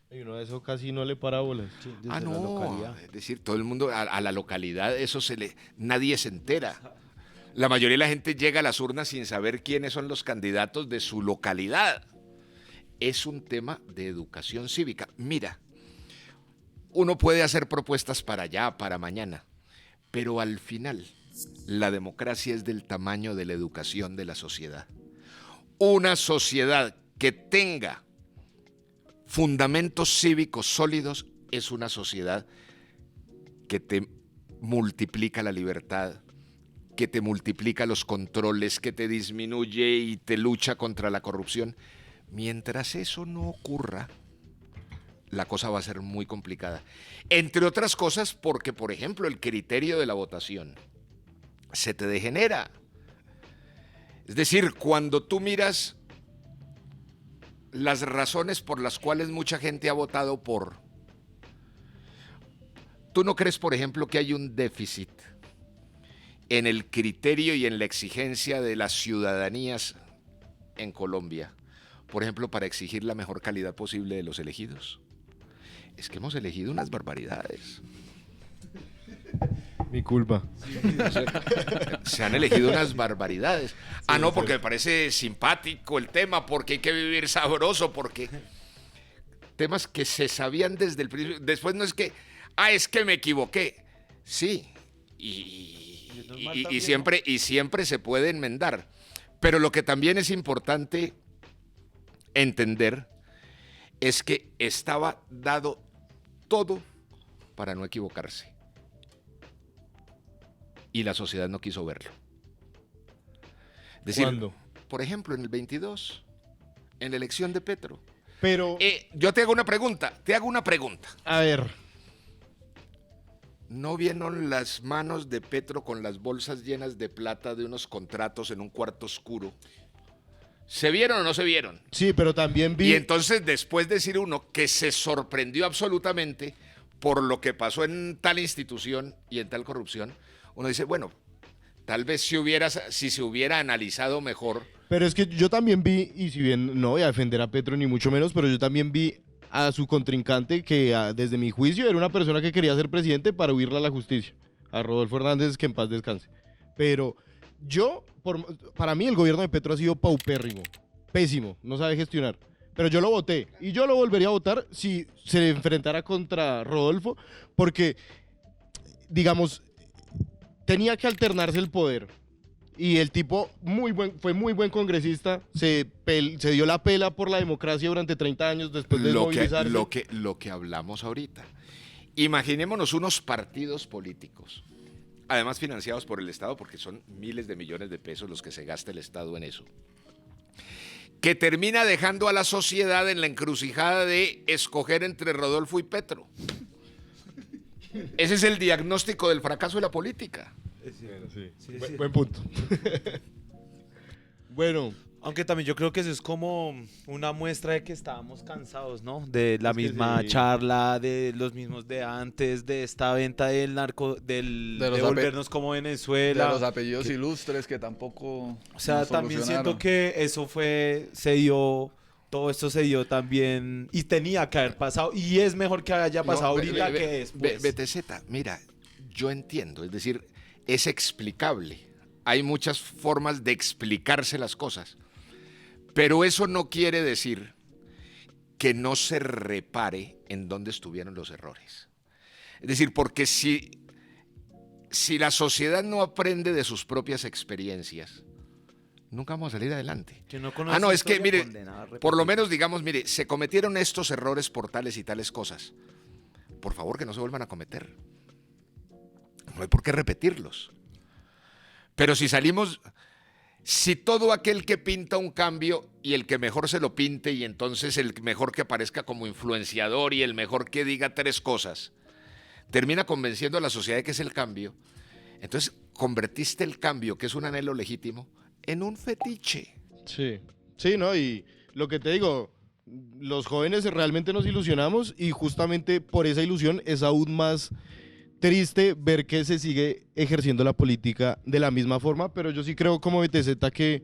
Y uno de eso casi no le para bolas. Desde Ah, la no, localidad. es decir, todo el mundo a la localidad, nadie se entera. La mayoría de la gente llega a las urnas sin saber quiénes son los candidatos de su localidad. Es un tema de educación cívica. Mira, uno puede hacer propuestas para allá, para mañana, pero al final la democracia es del tamaño de la educación de la sociedad. Una sociedad que tenga fundamentos cívicos sólidos es una sociedad que te multiplica la libertad, que te multiplica los controles, que te disminuye y te lucha contra la corrupción. Mientras eso no ocurra, la cosa va a ser muy complicada. Entre otras cosas porque, por ejemplo, el criterio de la votación se te degenera. Es decir, cuando tú miras las razones por las cuales mucha gente ha votado por... ¿Tú no crees, por ejemplo, que hay un déficit en el criterio y en la exigencia de las ciudadanías en Colombia? Por ejemplo, para exigir la mejor calidad posible de los elegidos. Es que hemos elegido unas barbaridades. Mi culpa. Se han elegido unas barbaridades. Ah, no, porque me parece simpático el tema, porque hay que vivir sabroso, porque temas que se sabían desde el principio. Después no es que, es que me equivoqué. Sí, y siempre se puede enmendar. Pero lo que también es importante entender es que estaba dado todo para no equivocarse. Y la sociedad no quiso verlo. Es decir, ¿Cuándo? por ejemplo, en el 22, en la elección de Petro. Pero, Yo te hago una pregunta, a ver, ¿No vieron las manos de Petro con las bolsas llenas de plata de unos contratos en un cuarto oscuro? ¿Se vieron o no se vieron? sí, pero también vi... Y entonces después decir uno que se sorprendió absolutamente por lo que pasó en tal institución y en tal corrupción, uno dice, bueno, tal vez si se hubiera analizado mejor. Pero es que yo también vi, y si bien no voy a defender a Petro ni mucho menos, pero yo también vi a su contrincante que desde mi juicio era una persona que quería ser presidente para huirle a la justicia. A Rodolfo Hernández, que en paz descanse. Pero para mí el gobierno de Petro ha sido paupérrimo, pésimo, no sabe gestionar. Pero yo lo voté y yo lo volvería a votar si se enfrentara contra Rodolfo, porque, digamos, tenía que alternarse el poder. Y el tipo fue muy buen congresista, se dio la pela por la democracia durante 30 años después de movilizarse. Lo que hablamos ahorita. Imaginémonos unos partidos políticos, además financiados por el Estado, porque son miles de millones de pesos los que se gasta el Estado en eso, que termina dejando a la sociedad en la encrucijada de escoger entre Rodolfo y Petro. Ese es el diagnóstico del fracaso de la política. Buen punto. Bueno, Aunque también yo creo que eso es como una muestra de que estábamos cansados, ¿no? De la Es que misma sí. charla, de los mismos de antes, de esta venta del narco, De de los volvernos como De Venezuela. los apellidos ilustres que tampoco O sea, nos también siento solucionaron. que eso todo esto se dio también y tenía que haber pasado y es mejor que haya pasado ahorita que después. BTZ, mira, yo entiendo, es decir, es explicable. Hay muchas formas de explicarse las cosas. Pero eso no quiere decir que no se repare en dónde estuvieron los errores. Es decir, porque si la sociedad no aprende de sus propias experiencias, nunca vamos a salir adelante. Que no conoce No, es que, historia, mire, condena a repetir. por lo menos digamos, mire, se cometieron estos errores por tales y tales cosas. Por favor, que no se vuelvan a cometer. No hay por qué repetirlos. Pero si todo aquel que pinta un cambio y el que mejor se lo pinte y entonces el mejor que aparezca como influenciador y el mejor que diga tres cosas, termina convenciendo a la sociedad de que es el cambio, entonces convertiste el cambio, que es un anhelo legítimo, en un fetiche. sí, ¿no? Y lo que te digo, los jóvenes realmente nos ilusionamos y justamente por esa ilusión es aún más triste ver que se sigue ejerciendo la política de la misma forma, pero yo sí creo como BTZ que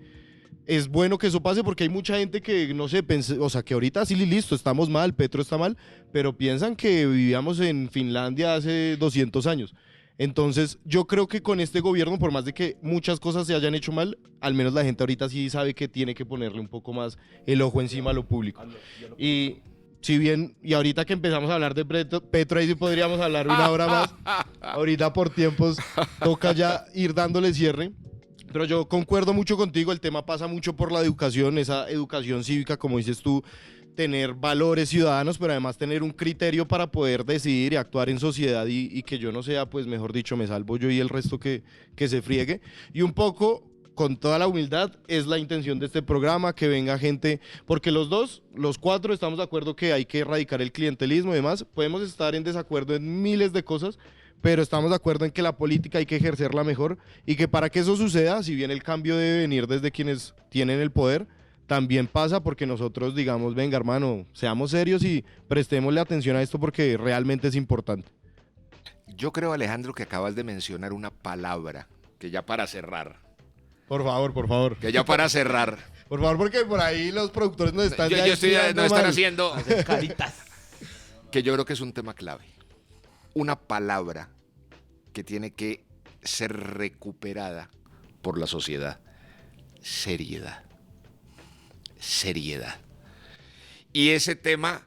es bueno que eso pase porque hay mucha gente que, no sé, o sea, que ahorita sí listo, estamos mal, Petro está mal, pero piensan que vivíamos en Finlandia hace 200 años. Entonces, yo creo que con este gobierno, por más de que muchas cosas se hayan hecho mal, al menos la gente ahorita sí sabe que tiene que ponerle un poco más el ojo encima a lo público. Y si bien, y ahorita que empezamos a hablar de Petro, ahí sí podríamos hablar una hora más. Ahorita por tiempos toca ya ir dándole cierre. Pero yo concuerdo mucho contigo, el tema pasa mucho por la educación, esa educación cívica, como dices tú, tener valores ciudadanos, pero además tener un criterio para poder decidir y actuar en sociedad y que yo no sea, pues mejor dicho, me salvo yo y el resto que se friegue. Y un poco con toda la humildad, es la intención de este programa, que venga gente, porque los cuatro estamos de acuerdo que hay que erradicar el clientelismo y demás. Podemos estar en desacuerdo en miles de cosas, pero estamos de acuerdo en que la política hay que ejercerla mejor y que para que eso suceda, si bien el cambio debe venir desde quienes tienen el poder, también pasa porque nosotros digamos, venga hermano, seamos serios y prestémosle atención a esto porque realmente es importante. Yo creo, Alejandro, que acabas de mencionar una palabra que ya para cerrar, Por favor, por favor. que ya para cerrar, Por favor, porque por ahí los productores nos están yo ya estoy, tirando no están mal. haciendo, Hacer caritas. que yo creo que es un tema clave. Una palabra que tiene que ser recuperada por la sociedad. Seriedad. Seriedad. Y ese tema,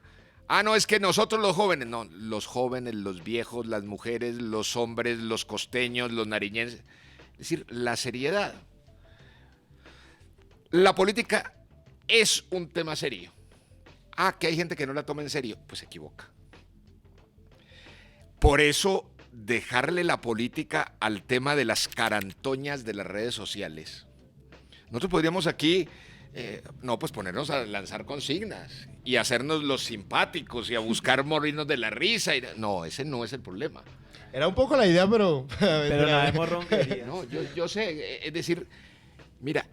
no, es que nosotros los jóvenes, no, los jóvenes, los viejos, las mujeres, los hombres, los costeños, los nariñenses, es decir, la seriedad. La política es un tema serio. Que hay gente que no la toma en serio, pues se equivoca. Por eso, dejarle la política al tema de las carantoñas de las redes sociales. Nosotros podríamos aquí, pues ponernos a lanzar consignas y hacernos los simpáticos y a buscar morirnos de la risa. No, ese no es el problema. Era un poco la idea, pero... Pero nada de morronquería. No, yo sé, es decir, mira,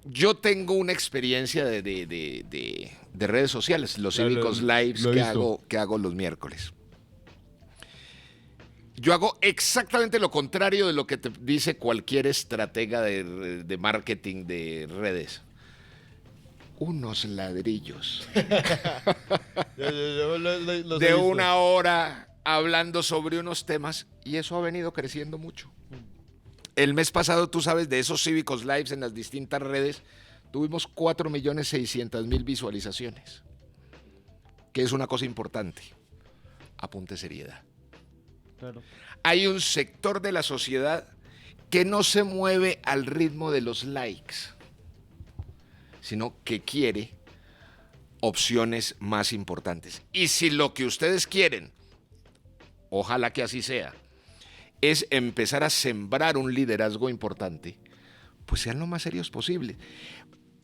yo tengo una experiencia de redes sociales, los Cívicos Lives lo he visto. que hago los miércoles. Yo hago exactamente lo contrario de lo que te dice cualquier estratega de marketing de redes. Unos ladrillos Los he de visto. una hora hablando sobre unos temas y eso ha venido creciendo mucho. El mes pasado, tú sabes, de esos Cívicos Lives en las distintas redes, tuvimos 4.600.000 visualizaciones, que es una cosa importante. Apunte seriedad. Claro. Hay un sector de la sociedad que no se mueve al ritmo de los likes, sino que quiere opciones más importantes. Y si lo que ustedes quieren, ojalá que así sea, es empezar a sembrar un liderazgo importante, pues sean lo más serios posible.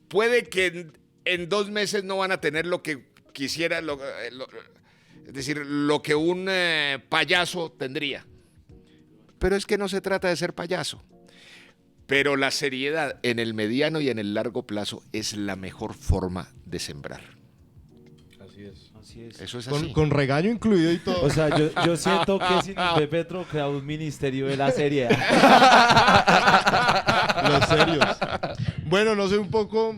Puede que en 2 meses no van a tener lo que quisiera, es decir, lo que un payaso tendría. Pero es que no se trata de ser payaso. Pero la seriedad en el mediano y en el largo plazo es la mejor forma de sembrar. Así es. Eso es así. Con regaño incluido y todo. O sea, yo siento que sin P. Petro crea un ministerio de la seriedad. Los serios. Bueno, no sé un poco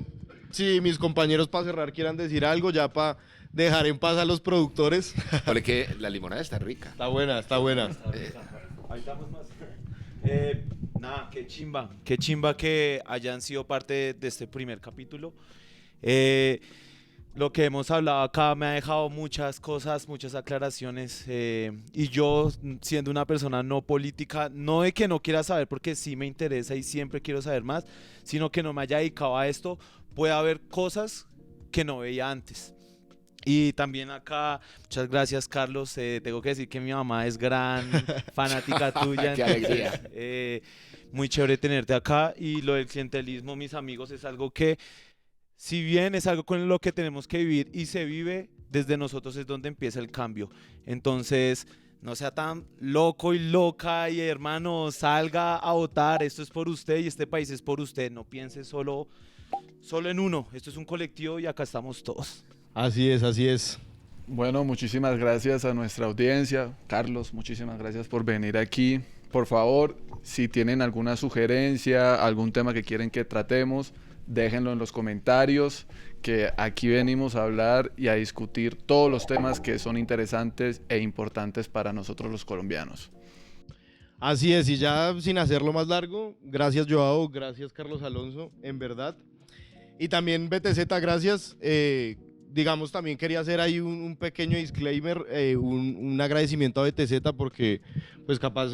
si mis compañeros para cerrar quieran decir algo, ya para dejar en paz a los productores. Ole, que la limonada está rica. Está buena, está buena. Ahí estamos más. Nada, qué chimba que hayan sido parte de este primer capítulo. Lo que hemos hablado acá me ha dejado muchas cosas, muchas aclaraciones, y yo, siendo una persona no política, no de que no quiera saber porque sí me interesa y siempre quiero saber más, sino que no me haya dedicado a esto, puede haber cosas que no veía antes. Y también acá, muchas gracias, Carlos. Tengo que decir que mi mamá es gran fanática tuya. Qué alegría. Muy chévere tenerte acá. Y lo del clientelismo, mis amigos, es algo que, si bien es algo con lo que tenemos que vivir y se vive, desde nosotros es donde empieza el cambio. Entonces, no sea tan loco y loca y hermano, salga a votar. Esto es por usted y este país es por usted. No piense solo en uno. Esto es un colectivo y acá estamos todos. Así es, así es. Bueno, muchísimas gracias a nuestra audiencia. Carlos, muchísimas gracias por venir aquí. Por favor, si tienen alguna sugerencia, algún tema que quieren que tratemos, déjenlo en los comentarios, que aquí venimos a hablar y a discutir todos los temas que son interesantes e importantes para nosotros los colombianos. Así es, y ya sin hacerlo más largo, gracias Joao, gracias Carlos Alonso, en verdad. Y también BTZ, gracias. Digamos, también quería hacer ahí un pequeño disclaimer, un agradecimiento a BTZ porque, pues capaz,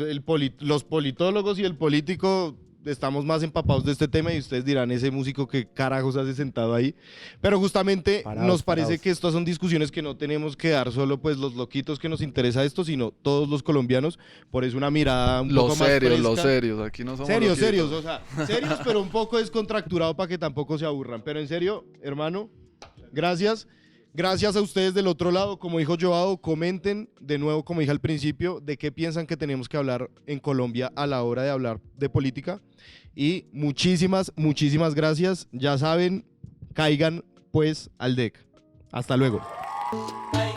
los politólogos y el político estamos más empapados de este tema y ustedes dirán, ese músico que carajos hace sentado ahí. Pero justamente nos parece que estas son discusiones que no tenemos que dar solo pues los loquitos que nos interesa esto, sino todos los colombianos. Por eso una mirada un poco más fresca. Los serios, aquí no somos Serios, loquitos. serios, o sea, serios, pero un poco descontracturado para que tampoco se aburran. Pero en serio, hermano, gracias. Gracias a ustedes del otro lado, como dijo Joao, comenten de nuevo, como dije al principio, de qué piensan que tenemos que hablar en Colombia a la hora de hablar de política. Y muchísimas, muchísimas gracias. Ya saben, caigan pues al DEC. Hasta luego. Caiga